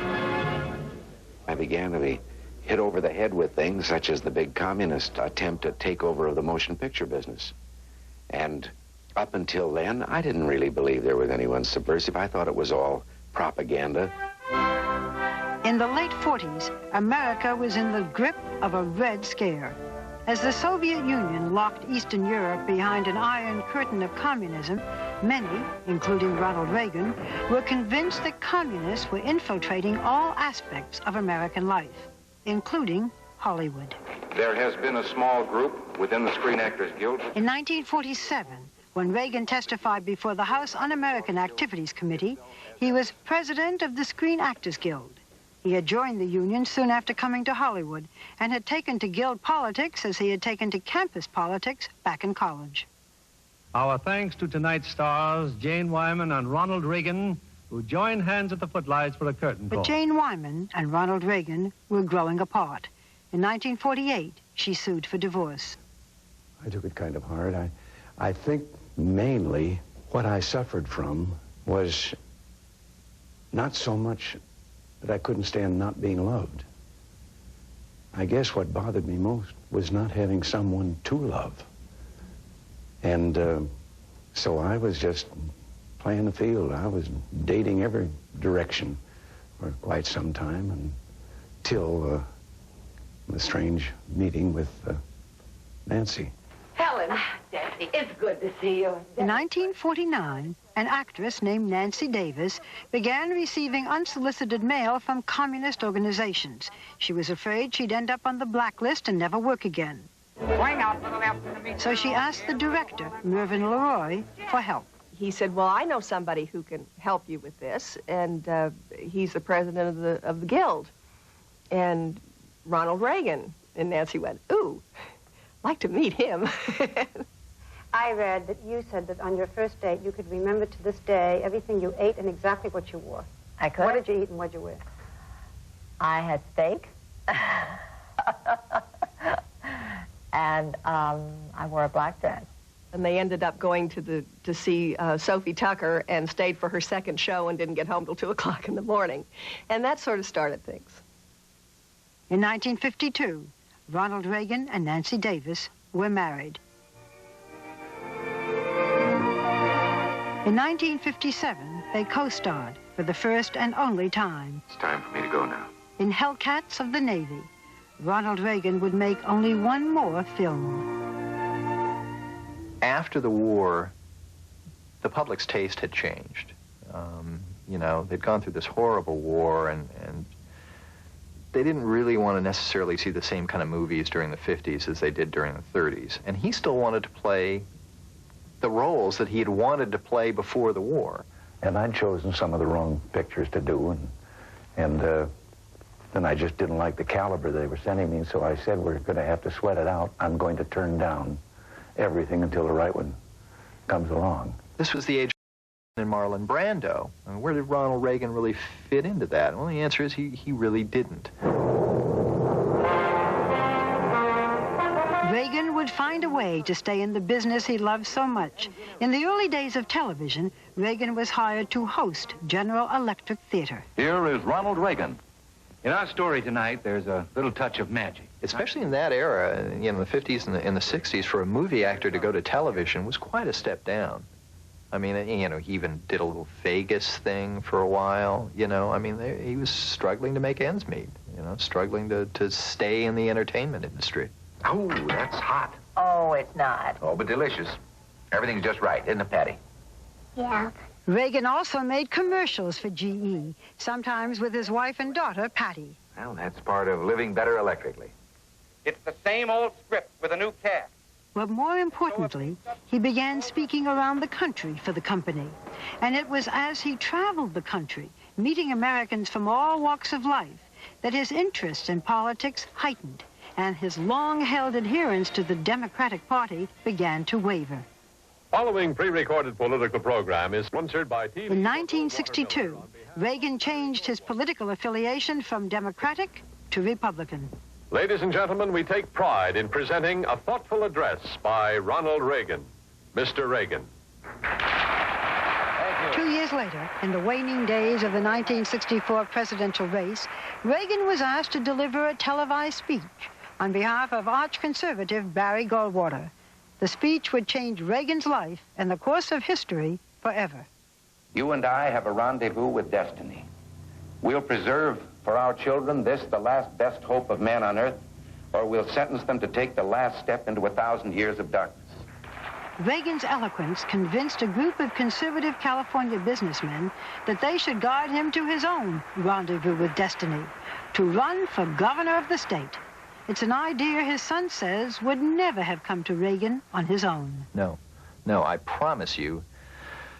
I began to be hit over the head with things such as the big communist attempt to take over of the motion picture business. And up until then, I didn't really believe there was anyone subversive. I thought it was all propaganda. In the late 40s, America was in the grip of a Red Scare. As the Soviet Union locked Eastern Europe behind an iron curtain of communism, many, including Ronald Reagan, were convinced that communists were infiltrating all aspects of American life, including Hollywood. There has been a small group within the Screen Actors Guild. In 1947, when Reagan testified before the House Un-American Activities Committee, he was president of the Screen Actors Guild. He had joined the union soon after coming to Hollywood and had taken to guild politics as he had taken to campus politics back in college. Our thanks to tonight's stars, Jane Wyman and Ronald Reagan, who joined hands at the footlights for a curtain call. But Jane Wyman and Ronald Reagan were growing apart. In 1948, she sued for divorce. I took it kind of hard. I think mainly what I suffered from was not so much that I couldn't stand not being loved. I guess what bothered me most was not having someone to love. And so I was just playing the field. I was dating every direction for quite some time until the strange meeting with Nancy. Helen, Nancy, it's good to see you. In 1949, an actress named Nancy Davis began receiving unsolicited mail from communist organizations. She was afraid she'd end up on the blacklist and never work again. So she asked the director, Mervyn LeRoy, for help. He said, well, I know somebody who can help you with this, and he's the president of the Guild. And Ronald Reagan. And Nancy went, ooh, like to meet him. I read that you said that on your first date you could remember to this day everything you ate and exactly what you wore. I could. What did you eat and what did you wear? I had steak. And I wore a black dress. And they ended up going to see Sophie Tucker and stayed for her second show and didn't get home till 2 o'clock in the morning. And that sort of started things. In 1952, Ronald Reagan and Nancy Davis were married. In 1957, they co-starred for the first and only time. It's time for me to go now. In Hellcats of the Navy, Ronald Reagan would make only one more film. After the war, the public's taste had changed. You know, they'd gone through this horrible war, and they didn't really want to necessarily see the same kind of movies during the 50s as they did during the 30s. And he still wanted to play the roles that he had wanted to play before the war. And I'd chosen some of the wrong pictures to do, and then I just didn't like the caliber they were sending me, so I said, we're going to have to sweat it out. I'm going to turn down everything until the right one comes along. This was the age of Marlon Brando. I mean, where did Ronald Reagan really fit into that? Well, the answer is he really didn't. Reagan would find a way to stay in the business he loved so much. In the early days of television, Reagan was hired to host General Electric Theater. Here is Ronald Reagan. In our story tonight, there's a little touch of magic. Especially in that era, you know, the 50s and the 60s, for a movie actor to go to television was quite a step down. I mean, you know, he even did a little Vegas thing for a while, you know. I mean, he was struggling to make ends meet, you know, struggling to stay in the entertainment industry. Oh, that's hot. Oh, it's not. Oh, but delicious. Everything's just right, isn't it, Patty? Yeah. Reagan also made commercials for GE, sometimes with his wife and daughter, Patty. Well, that's part of living better electrically. It's the same old script with a new cast. But more importantly, he began speaking around the country for the company. And it was as he traveled the country, meeting Americans from all walks of life, that his interest in politics heightened, and his long-held adherence to the Democratic Party began to waver. Following pre-recorded political program is sponsored by TV. In 1962, Reagan changed his political affiliation from Democratic to Republican. Ladies and gentlemen, we take pride in presenting a thoughtful address by Ronald Reagan. Mr. Reagan. 2 years later, in the waning days of the 1964 presidential race, Reagan was asked to deliver a televised speech on behalf of arch-conservative Barry Goldwater. The speech would change Reagan's life and the course of history forever. You and I have a rendezvous with destiny. We'll preserve for our children this, the last best hope of man on earth, or we'll sentence them to take the last step into 1,000 years of darkness. Reagan's eloquence convinced a group of conservative California businessmen that they should guide him to his own rendezvous with destiny, to run for governor of the state. It's an idea his son says would never have come to Reagan on his own. No, I promise you,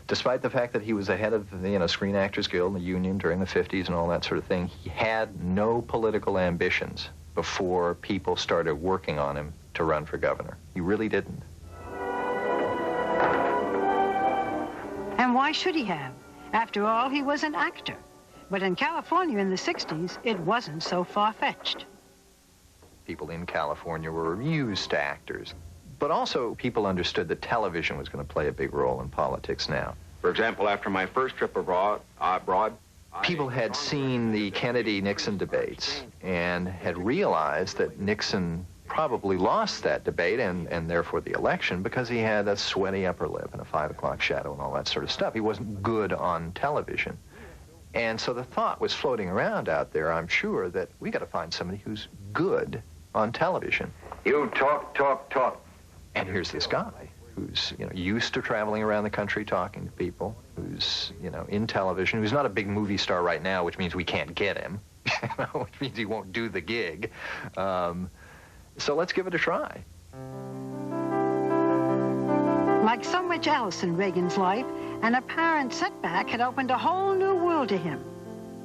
despite the fact that he was the head of the Screen Actors Guild and the union during the 50s and all that sort of thing, he had no political ambitions before people started working on him to run for governor. He really didn't. And why should he have? After all, he was an actor. But in California in the 60s, it wasn't so far-fetched. People in California were used to actors. But also, people understood that television was going to play a big role in politics now. For example, after my first trip abroad, people had seen the Kennedy-Nixon debates and had realized that Nixon probably lost that debate and therefore the election because he had a sweaty upper lip and a 5 o'clock shadow and all that sort of stuff. He wasn't good on television. And so the thought was floating around out there, I'm sure, that we got to find somebody who's good on television. You talk. And here's this guy who's, used to traveling around the country talking to people, who's, in television, who's not a big movie star right now, which means we can't get him, which means he won't do the gig. So let's give it a try. Like so much else in Reagan's life, an apparent setback had opened a whole new world to him.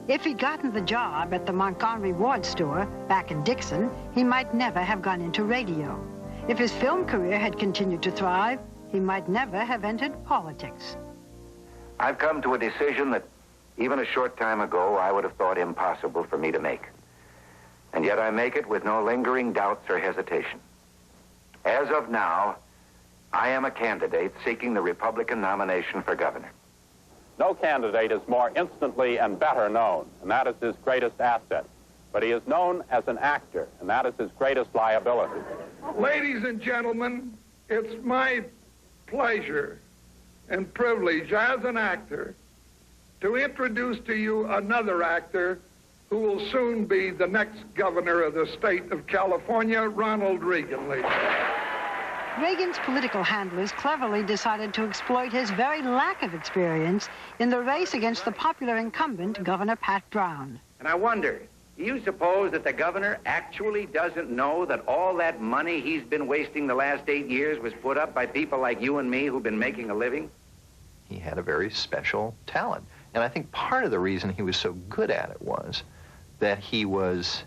If he'd gotten the job at the Montgomery Ward store back in Dixon, he might never have gone into radio. If his film career had continued to thrive, he might never have entered politics. I've come to a decision that even a short time ago I would have thought impossible for me to make. And yet I make it with no lingering doubts or hesitation. As of now, I am a candidate seeking the Republican nomination for governor. No candidate is more instantly and better known, and that is his greatest asset. But he is known as an actor, and that is his greatest liability. Ladies and gentlemen, it's my pleasure and privilege as an actor to introduce to you another actor who will soon be the next governor of the state of California, Ronald Reagan, ladies. Reagan's political handlers cleverly decided to exploit his very lack of experience in the race against the popular incumbent, Governor Pat Brown. And I wonder, Do you suppose that the governor actually doesn't know that all that money he's been wasting the last 8 years was put up by people like you and me who've been making a living? He had a very special talent. And I think part of the reason he was so good at it was that he was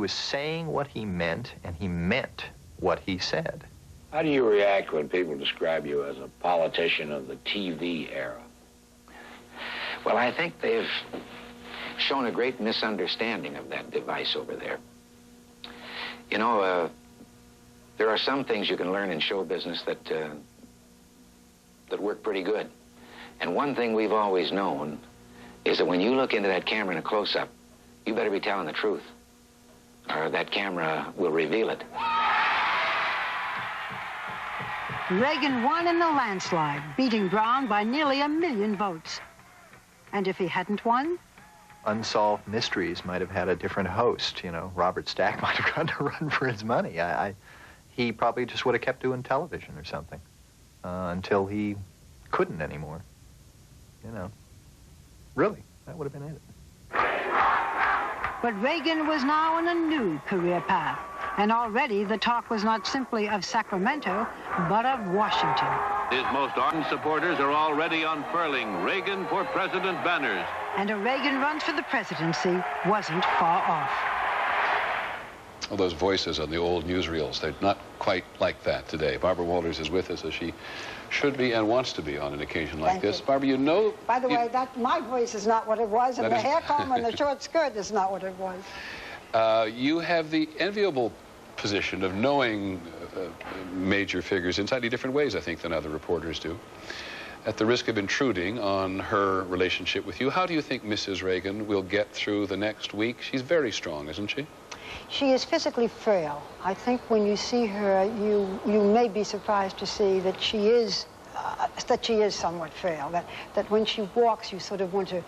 saying what he meant, and he meant what he said. How do you react when people describe you as a politician of the TV era? Well, I think they've shown a great misunderstanding of that device over there. You know, there are some things you can learn in show business that work pretty good. And one thing we've always known is that when you look into that camera in a close-up, you better be telling the truth, or that camera will reveal it. Reagan won in the landslide, beating Brown by nearly 1 million votes. And if he hadn't won? Unsolved Mysteries might have had a different host. You know, Robert Stack might have gone to run for his money. He probably just would have kept doing television or something until he couldn't anymore. You know, really, that would have been it. But Reagan was now on a new career path, and already the talk was not simply of Sacramento, but of Washington. His most ardent supporters are already unfurling Reagan for President banners. And a Reagan run for the presidency wasn't far off. All those voices on the old newsreels, they're not quite like that today. Barbara Walters is with us, as she should be and wants to be on an occasion like this. Barbara, you know... By the way, my voice is not what it was, and the hair comb and the short skirt is not what it was. You have the enviable position of knowing major figures in slightly different ways, I think, than other reporters do. At the risk of intruding on her relationship with you, how do you think Mrs. Reagan will get through the next week? She's very strong, isn't she? She is physically frail. I think when you see her, you may be surprised to see that she is somewhat frail, that when she walks, you sort of want to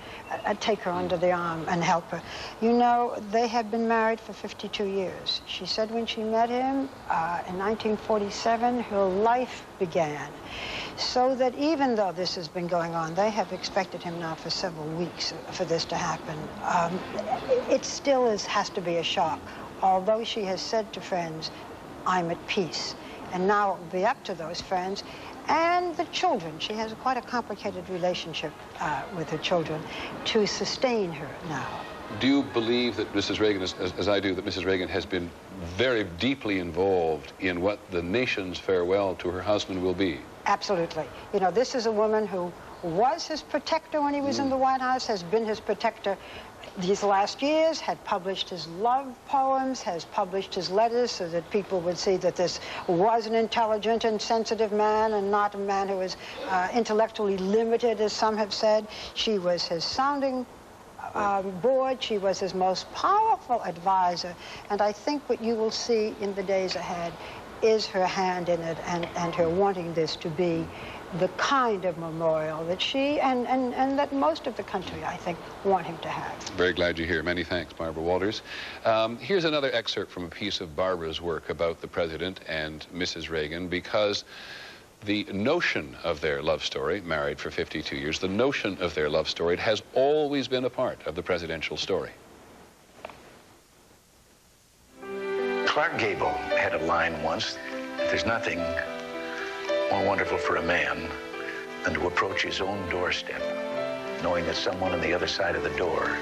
take her under the arm and help her. You know, they have been married for 52 years. She said when she met him in 1947, her life began. So that even though this has been going on, they have expected him now for several weeks for this to happen. It still has to be a shock, although she has said to friends, I'm at peace. And now it will be up to those friends and the children. She has quite a complicated relationship with her children to sustain her now. Do you believe that Mrs. Reagan, as I do, that Mrs. Reagan has been very deeply involved in what the nation's farewell to her husband will be? Absolutely. You know, this is a woman who was his protector when he was in the White House, has been his protector these last years, had published his love poems, has published his letters so that people would see that this was an intelligent and sensitive man and not a man who was intellectually limited, as some have said. She was his sounding board. She was his most powerful advisor. And I think what you will see in the days ahead is her hand in it and her wanting this to be the kind of memorial that she and that most of the country, I think, want him to have. Very glad you're here. Many thanks, Barbara Walters. Here's another excerpt from a piece of Barbara's work about the President and Mrs. Reagan, because the notion of their love story, married for 52 years, the notion of their love story has always been a part of the presidential story. Clark Gable had a line once that there's nothing more wonderful for a man than to approach his own doorstep, knowing that someone on the other side of the door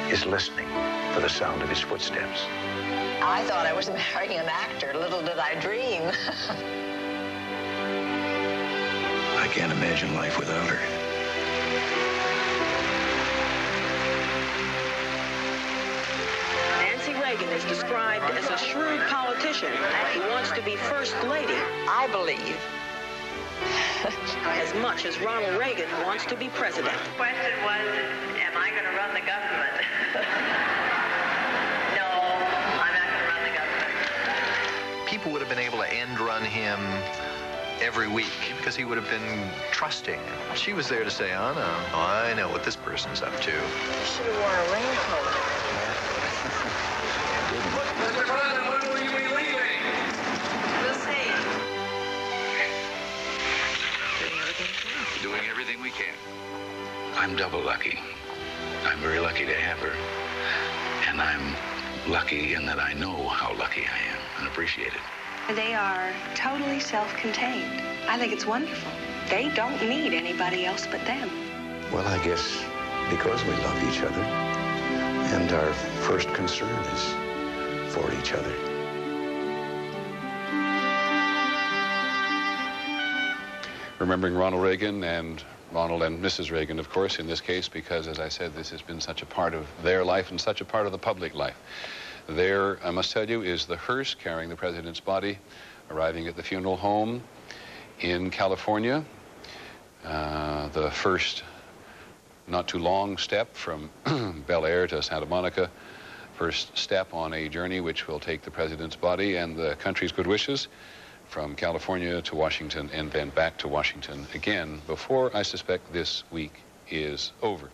is listening for the sound of his footsteps. I thought I was marrying an actor. Little did I dream. I can't imagine life without her. Nancy Reagan is described as a shrewd politician who wants to be First Lady. I believe as much as Ronald Reagan wants to be president. The question was, am I going to run the government? No, I'm not going to run the government. People would have been able to end run him every week because he would have been trusting. She was there to say, oh, no, I know what this person's up to. you should have worn a raincoat. Mr. President, when will you be leaving? We'll see. Doing everything we can. I'm double lucky. I'm very lucky to have her. And I'm lucky in that I know how lucky I am and appreciate it. They are totally self-contained. I think it's wonderful. They don't need anybody else but them. Well, I guess because we love each other, and our first concern is for each other. Remembering Ronald Reagan and Ronald and Mrs. Reagan, of course, in this case, because, as I said, this has been such a part of their life and such a part of the public life. There, I must tell you, is the hearse carrying the president's body, arriving at the funeral home in California. The first not too long step from Bel Air to Santa Monica. First step on a journey which will take the president's body and the country's good wishes from California to Washington and then back to Washington again before, I suspect, this week is over.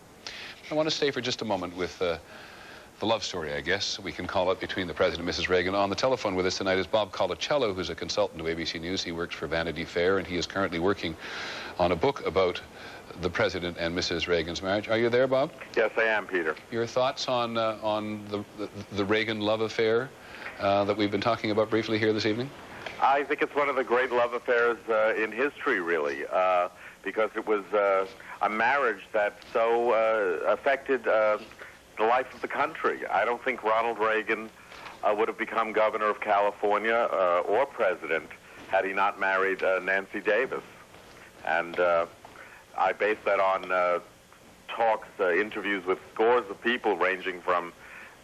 I want to stay for just a moment with the love story, I guess we can call it, between the President and Mrs. Reagan. On the telephone with us tonight is Bob Colacello, who's a consultant to ABC News. He works for Vanity Fair, and he is currently working on a book about the President and Mrs. Reagan's marriage. Are you there, Bob? Yes, I am, Peter. Your thoughts on the Reagan love affair that we've been talking about briefly here this evening? I think it's one of the great love affairs in history, really, because it was a marriage that so affected the life of the country. I don't think Ronald Reagan would have become governor of California or president had he not married Nancy Davis. And I base that on talks, interviews with scores of people ranging from,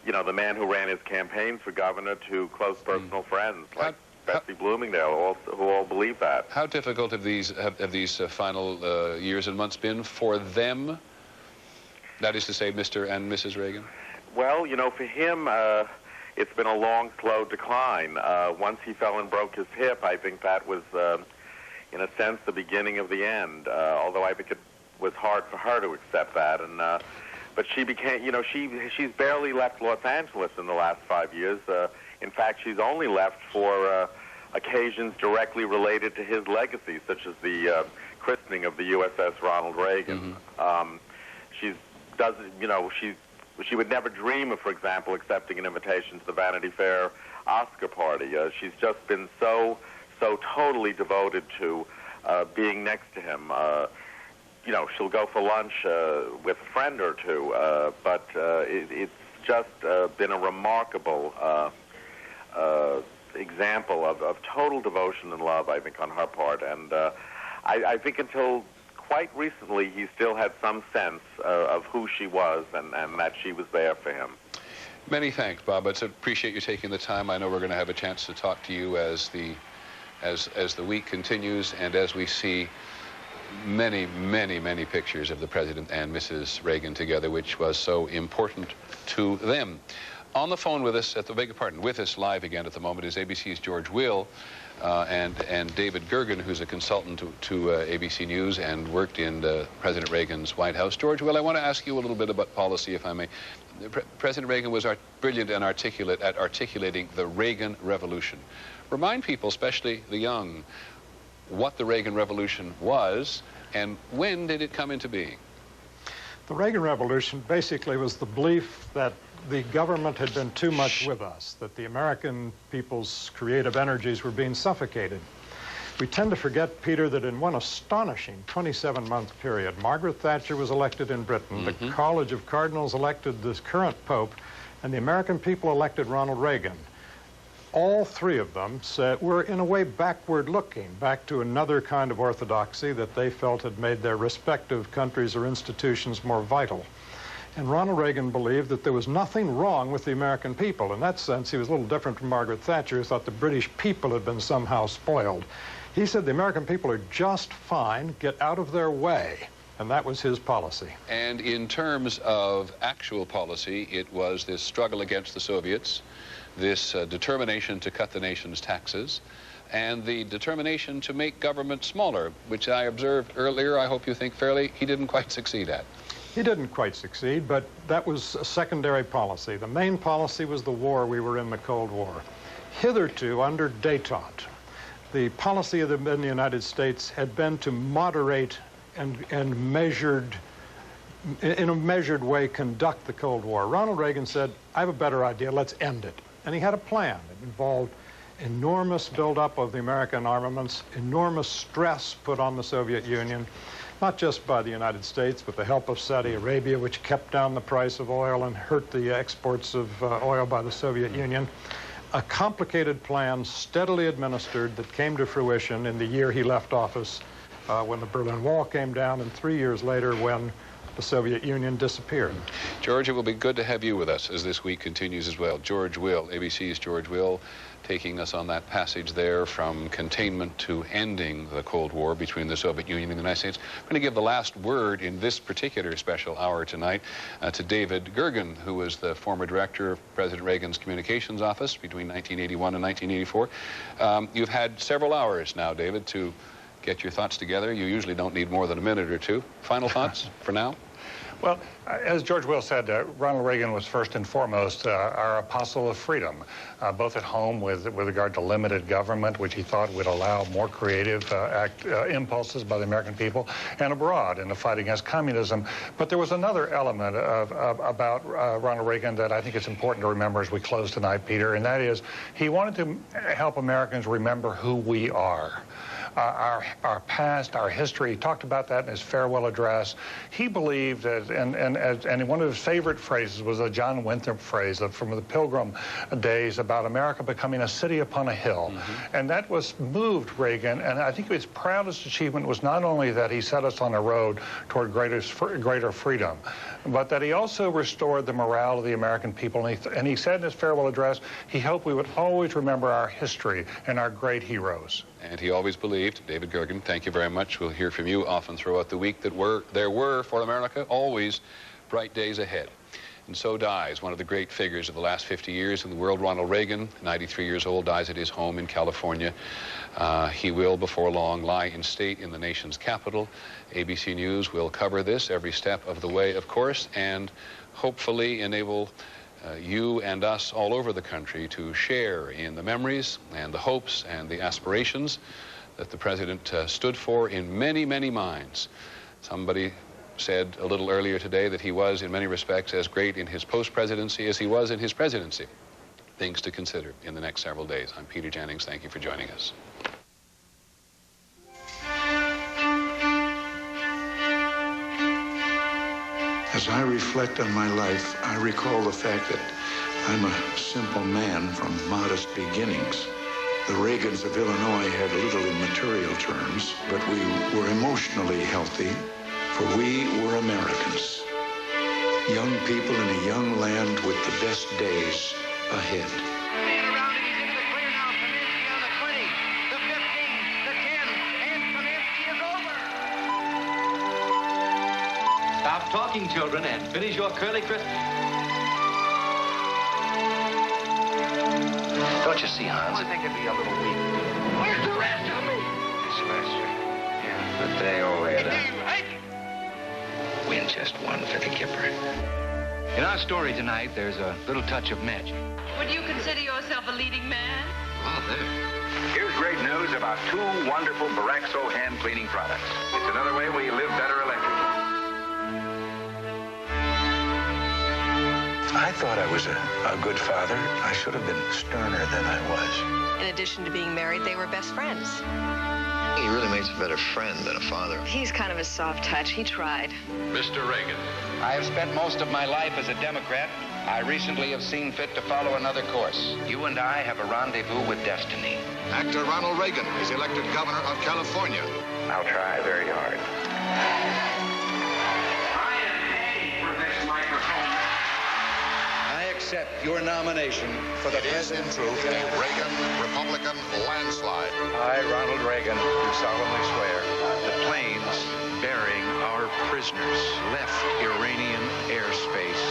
you know, the man who ran his campaign for governor to close personal friends like Betsy Bloomingdale, who all believe that. How difficult have these final years and months been for them? That is to say, Mr. and Mrs. Reagan? Well, you know, for him, it's been a long, slow decline. Once he fell and broke his hip, I think that was, in a sense, the beginning of the end, although I think it was hard for her to accept that. And but she became, you know, she's barely left Los Angeles in the last 5 years. In fact, she's only left for occasions directly related to his legacy, such as the christening of the USS Ronald Reagan. Mm-hmm. She would never dream of, for example, accepting an invitation to the Vanity Fair Oscar party. She's just been so totally devoted to being next to him. You know, she'll go for lunch with a friend or two, but it's just been a remarkable example of total devotion and love, I think, on her part. And I think until quite recently, he still had some sense of who she was and that she was there for him. Many thanks, Bob. I appreciate you taking the time. I know we're going to have a chance to talk to you as the week continues and as we see many, many, many pictures of the President and Mrs. Reagan together, which was so important to them. On the phone with us, with us live again at the moment is ABC's George Will and David Gergen, who's a consultant to ABC News and worked in President Reagan's White House. George Will, I want to ask you a little bit about policy, if I may. President Reagan was brilliant and articulate at articulating the Reagan Revolution. Remind people, especially the young, what the Reagan Revolution was and when did it come into being? The Reagan Revolution basically was the belief that the government had been too much with us, that the American people's creative energies were being suffocated. We tend to forget, Peter, that in one astonishing 27-month period, Margaret Thatcher was elected in Britain, the College of Cardinals elected the current Pope, and the American people elected Ronald Reagan. All three of them were, in a way, backward looking, back to another kind of orthodoxy that they felt had made their respective countries or institutions more vital. And Ronald Reagan believed that there was nothing wrong with the American people. In that sense, he was a little different from Margaret Thatcher, who thought the British people had been somehow spoiled. He said the American people are just fine, get out of their way. And that was his policy. And in terms of actual policy, it was this struggle against the Soviets, this determination to cut the nation's taxes, and the determination to make government smaller, which I observed earlier, I hope you think fairly, he didn't quite succeed at. He didn't quite succeed, but that was a secondary policy. The main policy was the war. We were in the Cold War. Hitherto, under détente, the policy in the United States had been to moderate and measured in a measured way, conduct the Cold War. Ronald Reagan said, I have a better idea, let's end it. And he had a plan. It involved enormous buildup of the American armaments, enormous stress put on the Soviet Union, not just by the United States, but the help of Saudi Arabia, which kept down the price of oil and hurt the exports of oil by the Soviet Union. A complicated plan, steadily administered, that came to fruition in the year he left office, when the Berlin Wall came down, and 3 years later when the Soviet Union disappeared. George, it will be good to have you with us as this week continues as well. George Will, ABC's George Will, taking us on that passage there from containment to ending the Cold War between the Soviet Union and the United States. I'm going to give the last word in this particular special hour tonight to David Gergen, who was the former director of President Reagan's communications office between 1981 and 1984. You've had several hours now, David, to get your thoughts together. You usually don't need more than a minute or two. Final thoughts for now? Well, as George Will said, Ronald Reagan was first and foremost our apostle of freedom, both at home with regard to limited government, which he thought would allow more creative impulses by the American people, and abroad in the fight against communism. But there was another element about Ronald Reagan that I think it's important to remember as we close tonight, Peter, and that is he wanted to help Americans remember who we are. Our past, our history. He talked about that in his farewell address. He believed that, and one of his favorite phrases was a John Winthrop phrase from the Pilgrim days about America becoming a city upon a hill. Mm-hmm. And that was moved Reagan, and I think his proudest achievement was not only that he set us on a road toward greater freedom, but that he also restored the morale of the American people. And he said in his farewell address, he hoped we would always remember our history and our great heroes. And he always believed, David Gergen, thank you very much. We'll hear from you often throughout the week that there were, for America, always bright days ahead. And so dies one of the great figures of the last 50 years in the world, Ronald Reagan, 93 years old, dies at his home in California. He will, before long, lie in state in the nation's capital. ABC News will cover this every step of the way, of course, and hopefully enable you and us all over the country to share in the memories and the hopes and the aspirations that the president stood for in many, many minds. Somebody said a little earlier today that he was, in many respects, as great in his post-presidency as he was in his presidency. Things to consider in the next several days. I'm Peter Jennings. Thank you for joining us. As I reflect on my life, I recall the fact that I'm a simple man from modest beginnings. The Reagans of Illinois had little in material terms, but we were emotionally healthy, for we were Americans. Young people in a young land with the best days ahead. Stop talking, children, and finish your curly crisp. Don't you see, Hans? I think it'd be a little weak. Where's the rest of me? Sylvester. Yeah, but they all add up. Win just one for the Kipper. In our story tonight, there's a little touch of magic. Would you consider yourself a leading man? Rather. Here's great news about two wonderful Baraxo hand cleaning products. It's another way we live better electrically. I thought I was a good father. I should have been sterner than I was. In addition to being married, they were best friends. He really makes a better friend than a father. He's kind of a soft touch. He tried. Mr. Reagan. I have spent most of my life as a Democrat. I recently have seen fit to follow another course. You and I have a rendezvous with destiny. Actor Ronald Reagan is elected governor of California. I'll try very hard. I am paying for this microphone. I accept your nomination for the president. It is, in truth, a Reagan-Republican landslide. I, Ronald Reagan, do solemnly swear The planes bearing our prisoners left Iranian airspace.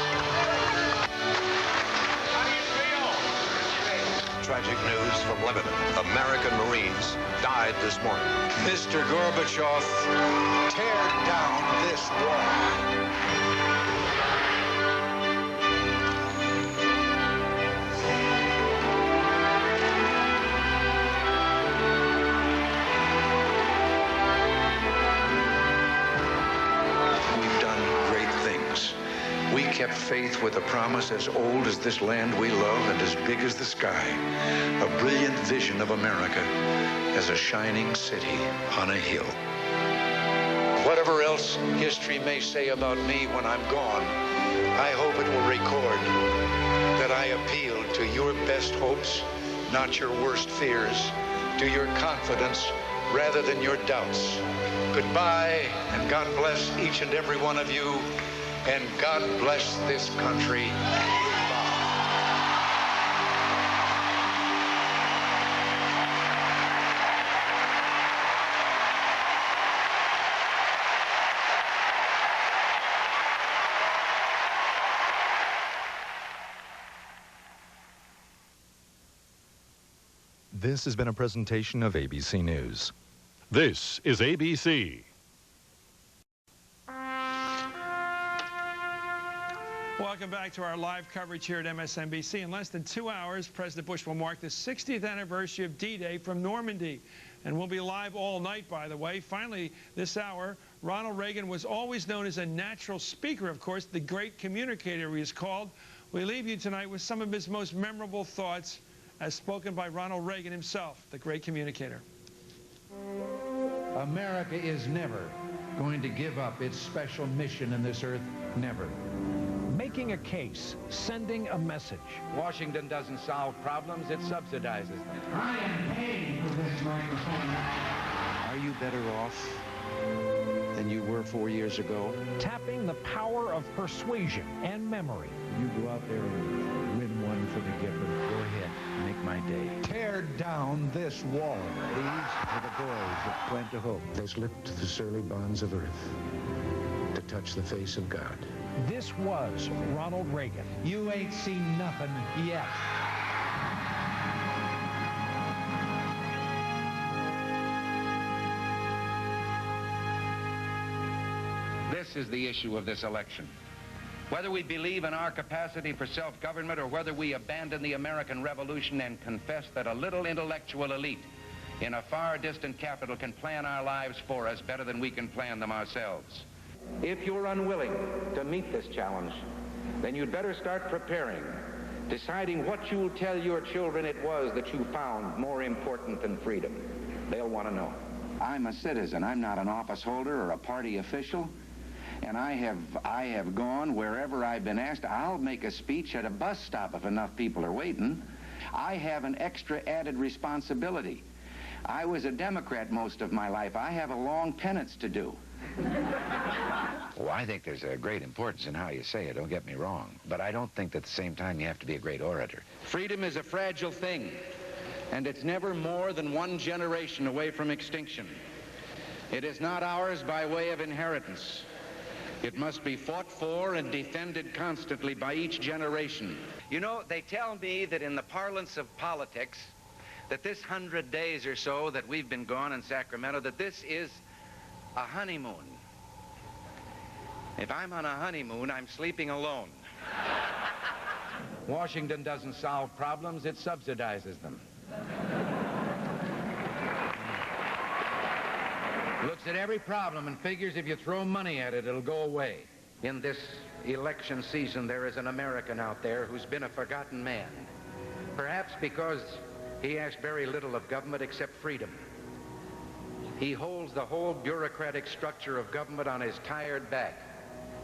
Tragic news from Lebanon. American Marines died this morning. Mr. Gorbachev, tear down this wall. We've done great things. faith with a promise as old as this land we love and as big as the sky. A brilliant vision of America as a shining city on a hill. Whatever else history may say about me when I'm gone, I hope it will record that I appealed to your best hopes, not your worst fears, to your confidence rather than your doubts. Goodbye, and God bless each and every one of you, and God bless this country. This has been a presentation of ABC News. This is ABC. Welcome back to our live coverage here at MSNBC. In less than 2 hours, President Bush will mark the 60th anniversary of D-Day from Normandy. And we'll be live all night, by the way. Finally, this hour, Ronald Reagan was always known as a natural speaker, of course, the great communicator he is called. We leave you tonight with some of his most memorable thoughts as spoken by Ronald Reagan himself, the great communicator. America is never going to give up its special mission in this earth. Never. Making a case, sending a message. Washington doesn't solve problems, it subsidizes them. I am paying for this microphone. Are you better off than you were 4 years ago? Tapping the power of persuasion and memory. You go out there and win one for the giver. Go ahead, make my day. Tear down this wall. These are the boys that went to hope. They slipped the surly bonds of earth to touch the face of God. This was Ronald Reagan. You ain't seen nothing yet. This is the issue of this election. Whether we believe in our capacity for self-government or whether we abandon the American Revolution and confess that a little intellectual elite in a far distant capital can plan our lives for us better than we can plan them ourselves. If you're unwilling to meet this challenge, then you'd better start preparing, deciding what you'll tell your children it was that you found more important than freedom. They'll want to know. I'm a citizen. I'm not an office holder or a party official. And I have gone wherever I've been asked. I'll make a speech at a bus stop if enough people are waiting. I have an extra added responsibility. I was a Democrat most of my life. I have a long penance to do. Well, I think there's a great importance in how you say it, don't get me wrong. But I don't think that at the same time you have to be a great orator. Freedom is a fragile thing, and it's never more than one generation away from extinction. It is not ours by way of inheritance. It must be fought for and defended constantly by each generation. You know, they tell me that in the parlance of politics, that this 100 days or so that we've been gone in Sacramento, that this is a honeymoon. If I'm on a honeymoon, I'm sleeping alone. Washington doesn't solve problems, it subsidizes them. Looks at every problem and figures if you throw money at it, it'll go away. In this election season, there is an American out there who's been a forgotten man. Perhaps because he asks very little of government except freedom. He holds the whole bureaucratic structure of government on his tired back,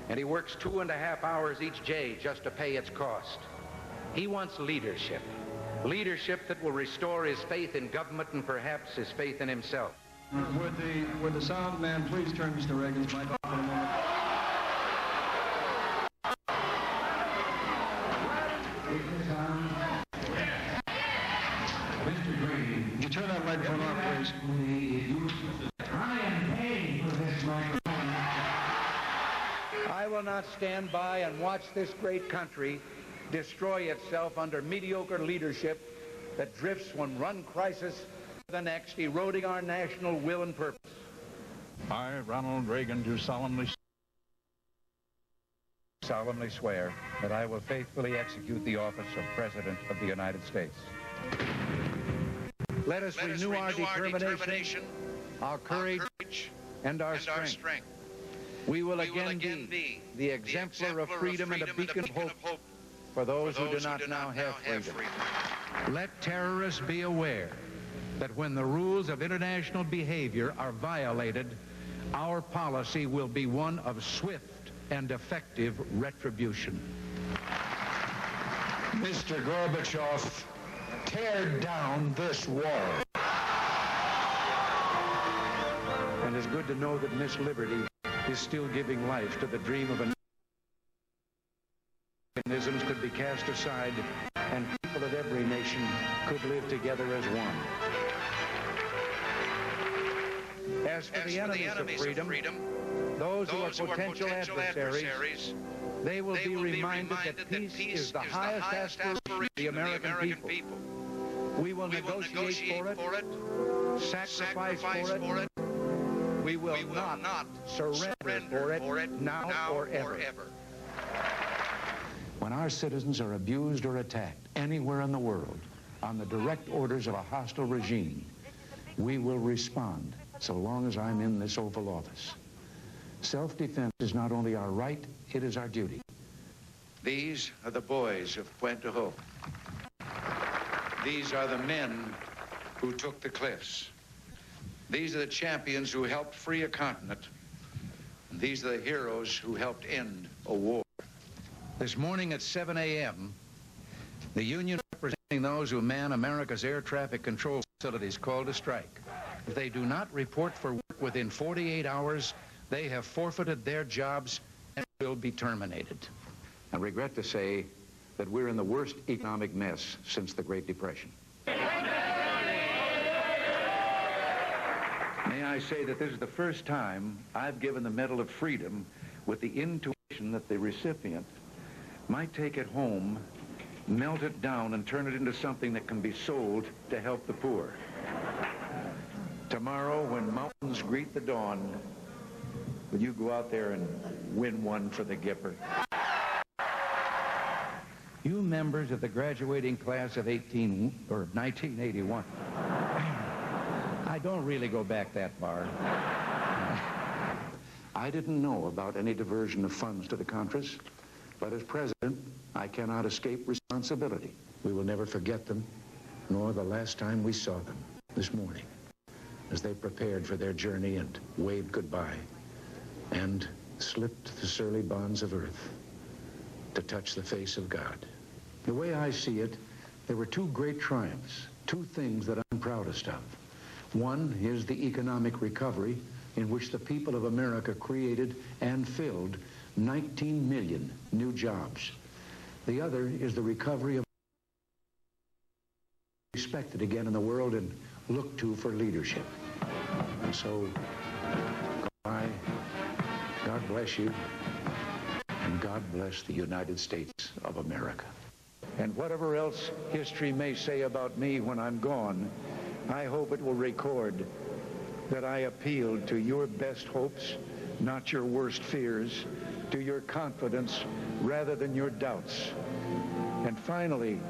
and he works 2.5 hours each day just to pay its cost. He wants leadership. Leadership that will restore his faith in government and perhaps his faith in himself. Would the sound man please turn Mr. Reagan's mic off for a moment? Mr. Green, Would you turn that microphone off, please? I am paying for this microphone. I will not stand by and watch this great country destroy itself under mediocre leadership that drifts from one crisis to the next, eroding our national will and purpose. I, Ronald Reagan, do solemnly swear that I will faithfully execute the office of President of the United States. Let us renew our determination, our courage, and our strength. We will again be the exemplar of freedom and a beacon of hope for those who do not now have freedom. Let terrorists be aware that when the rules of international behavior are violated, our policy will be one of swift and effective retribution. Mr. Gorbachev, tear down this wall. And it's good to know that Miss Liberty is still giving life to the dream of mechanisms could be cast aside and people of every nation could live together as one. As for the enemies of freedom, those who are potential adversaries, they will be reminded that peace is the highest aspiration of the American people. We will negotiate for it, sacrifice for it. We will not surrender for it now or ever. When our citizens are abused or attacked anywhere in the world on the direct orders of a hostile regime, we will respond so long as I'm in this Oval Office. Self-defense is not only our right, it is our duty. These are the boys of Puente Hope. These are the men who took the cliffs. These are the champions who helped free a continent. And these are the heroes who helped end a war. This morning at 7 a.m., the union representing those who man America's air traffic control facilities called a strike. If they do not report for work within 48 hours, they have forfeited their jobs and will be terminated. I regret to say that we're in the worst economic mess since the Great Depression. May I say that this is the first time I've given the Medal of Freedom with the intuition that the recipient might take it home, melt it down, and turn it into something that can be sold to help the poor. Tomorrow, when mountains greet the dawn, will you go out there and win one for the Gipper? You members of the graduating class of 1981. I don't really go back that far. I didn't know about any diversion of funds to the Contras, but as president, I cannot escape responsibility. We will never forget them, nor the last time we saw them this morning, as they prepared for their journey and waved goodbye and slipped the surly bonds of earth to touch the face of God. The way I see it, there were two great triumphs, two things that I'm proudest of. One is the economic recovery in which the people of America created and filled 19 million new jobs. The other is the recovery of respected again in the world and looked to for leadership. And so, goodbye, God bless you, and God bless the United States of America. And whatever else history may say about me when I'm gone, I hope it will record that I appealed to your best hopes, not your worst fears, to your confidence rather than your doubts. And finally,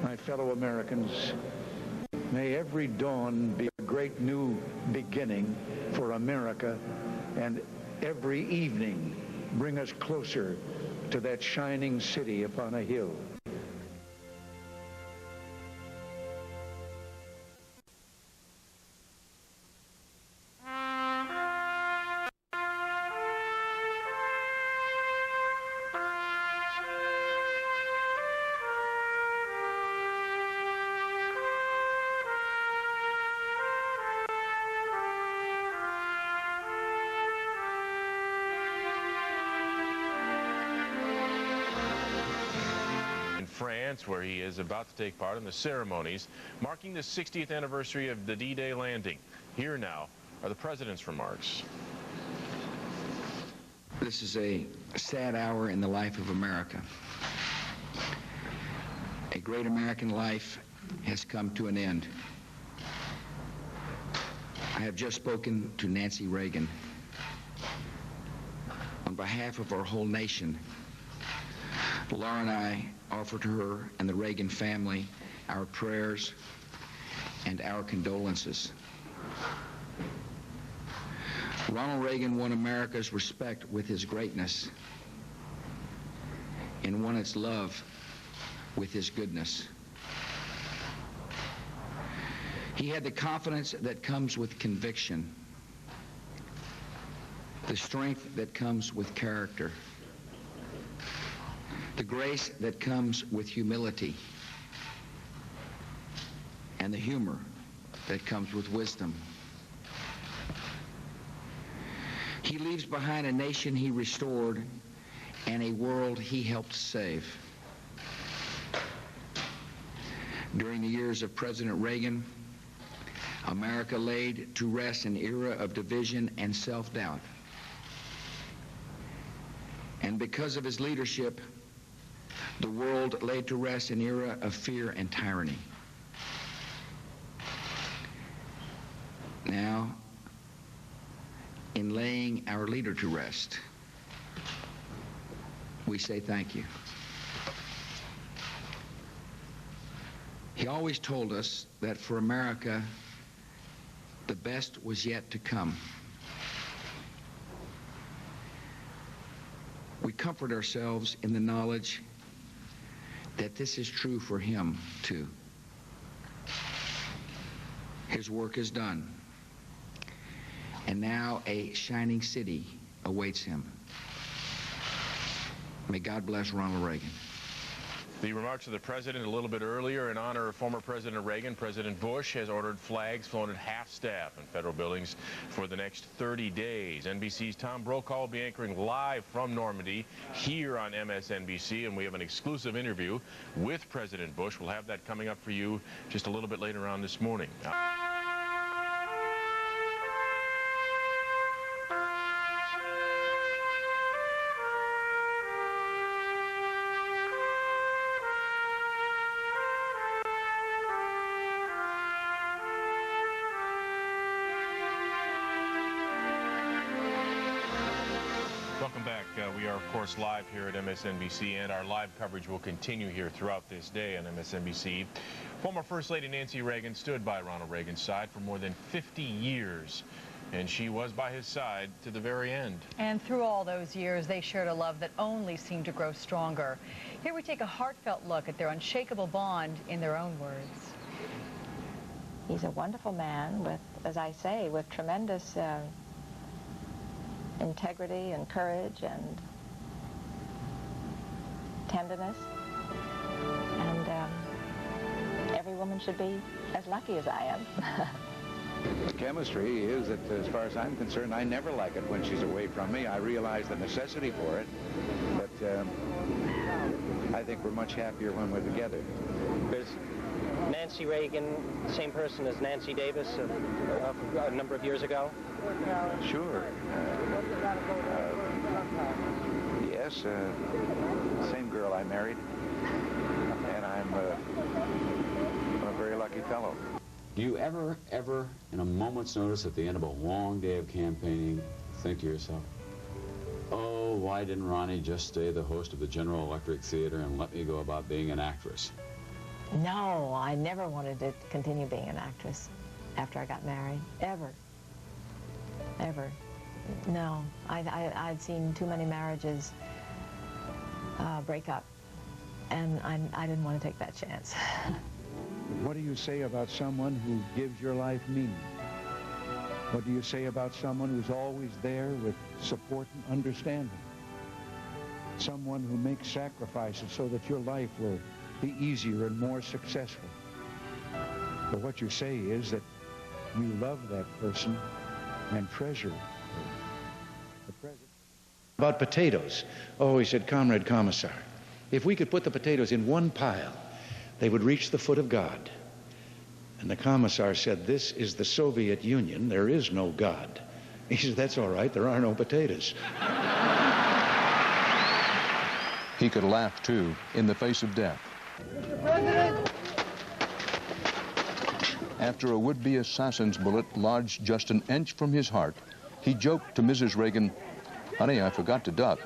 my fellow Americans, may every dawn be a great new beginning for America, and every evening bring us closer to that shining city upon a hill. France, where he is about to take part in the ceremonies marking the 60th anniversary of the D-Day landing. Here now are the president's remarks. This is a sad hour in the life of America. A great American life has come to an end. I have just spoken to Nancy Reagan. On behalf of our whole nation, Laura and I offer to her and the Reagan family our prayers and our condolences. Ronald Reagan won America's respect with his greatness and won its love with his goodness. He had the confidence that comes with conviction, the strength that comes with character, the grace that comes with humility, and the humor that comes with wisdom. He leaves behind a nation he restored and a world he helped save. During the years of President Reagan, America laid to rest an era of division and self-doubt. And because of his leadership, the world laid to rest an era of fear and tyranny. Now, in laying our leader to rest, we say thank you. He always told us that for America, the best was yet to come. We comfort ourselves in the knowledge that this is true for him, too. His work is done, and now a shining city awaits him. May God bless Ronald Reagan. The remarks of the president a little bit earlier in honor of former President Reagan. President Bush has ordered flags flown at half-staff in federal buildings for the next 30 days. NBC's Tom Brokaw will be anchoring live from Normandy here on MSNBC, and we have an exclusive interview with President Bush. We'll have that coming up for you just a little bit later on this morning. Welcome back. We are, of course, live here at MSNBC, and our live coverage will continue here throughout this day on MSNBC. Former First Lady Nancy Reagan stood by Ronald Reagan's side for more than 50 years, and she was by his side to the very end. And through all those years, they shared a love that only seemed to grow stronger. Here we take a heartfelt look at their unshakable bond in their own words. He's a wonderful man with, as I say, with tremendous integrity and courage and tenderness, and every woman should be as lucky as I am. The chemistry is that, as far as I'm concerned, I never like it when she's away from me. I realize the necessity for it, but I think we're much happier when we're together. There's Nancy Reagan, same person as Nancy Davis a number of years ago? Sure. Yes, same girl I married, and I'm a very lucky fellow. Do you ever, in a moment's notice at the end of a long day of campaigning, think to yourself, oh, why didn't Ronnie just stay the host of the General Electric Theater and let me go about being an actress? No, I never wanted to continue being an actress after I got married, ever. No, I'd seen too many marriages break up, and I didn't want to take that chance. What do you say about someone who gives your life meaning? What do you say about someone who's always there with support and understanding? Someone who makes sacrifices so that your life will be easier and more successful. But what you say is that you love that person and treasure her. About potatoes. Oh, he said, Comrade Commissar, if we could put the potatoes in one pile, they would reach the foot of God. And the Commissar said, this is the Soviet Union. There is no God. He said, that's all right. There are no potatoes. He could laugh, too, in the face of death. Mr. President! After a would-be assassin's bullet lodged just an inch from his heart, he joked to Mrs. Reagan, honey, I forgot to duck.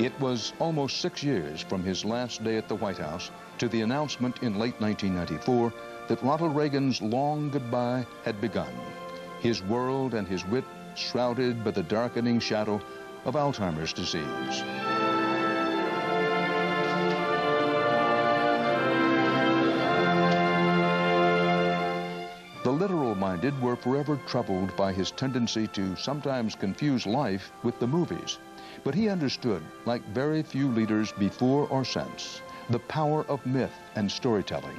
It was almost 6 years from his last day at the White House to the announcement in late 1994 that Ronald Reagan's long goodbye had begun. His world and his wit shrouded by the darkening shadow of Alzheimer's disease. The literal-minded were forever troubled by his tendency to sometimes confuse life with the movies. But he understood, like very few leaders before or since, the power of myth and storytelling.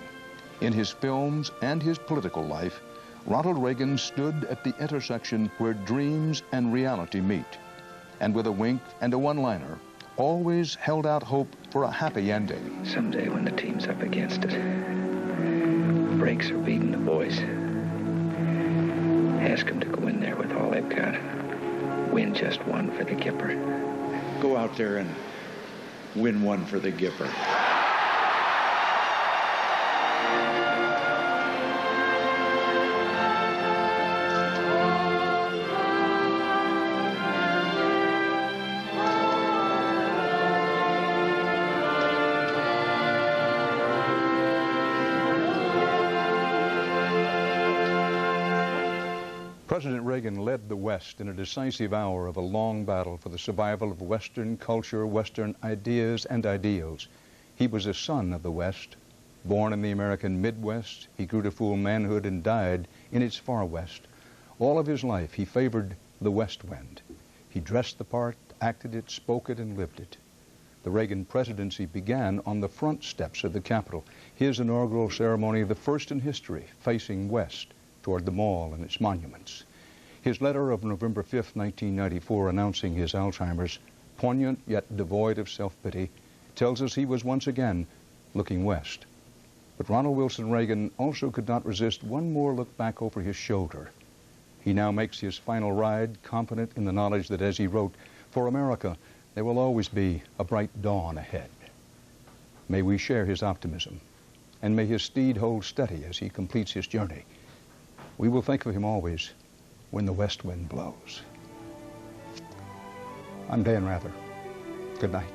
In his films and his political life, Ronald Reagan stood at the intersection where dreams and reality meet, and with a wink and a one-liner, always held out hope for a happy ending. Someday when the team's up against it, brakes are beating the boys. Ask them to go in there with all they've got. Win just one for the Gipper. Go out there and win one for the Gipper. President Reagan led the West in a decisive hour of a long battle for the survival of Western culture, Western ideas and ideals. He was a son of the West. Born in the American Midwest, he grew to full manhood and died in its far West. All of his life, he favored the West Wind. He dressed the part, acted it, spoke it, and lived it. The Reagan presidency began on the front steps of the Capitol, his inaugural ceremony, the first in history, facing west toward the mall and its monuments. His letter of November 5, 1994, announcing his Alzheimer's, poignant yet devoid of self-pity, tells us he was once again looking west. But Ronald Wilson Reagan also could not resist one more look back over his shoulder. He now makes his final ride, confident in the knowledge that, as he wrote, "For America, there will always be a bright dawn ahead." May we share his optimism, and may his steed hold steady as he completes his journey. We will think of him always when the west wind blows. I'm Dan Rather. Good night.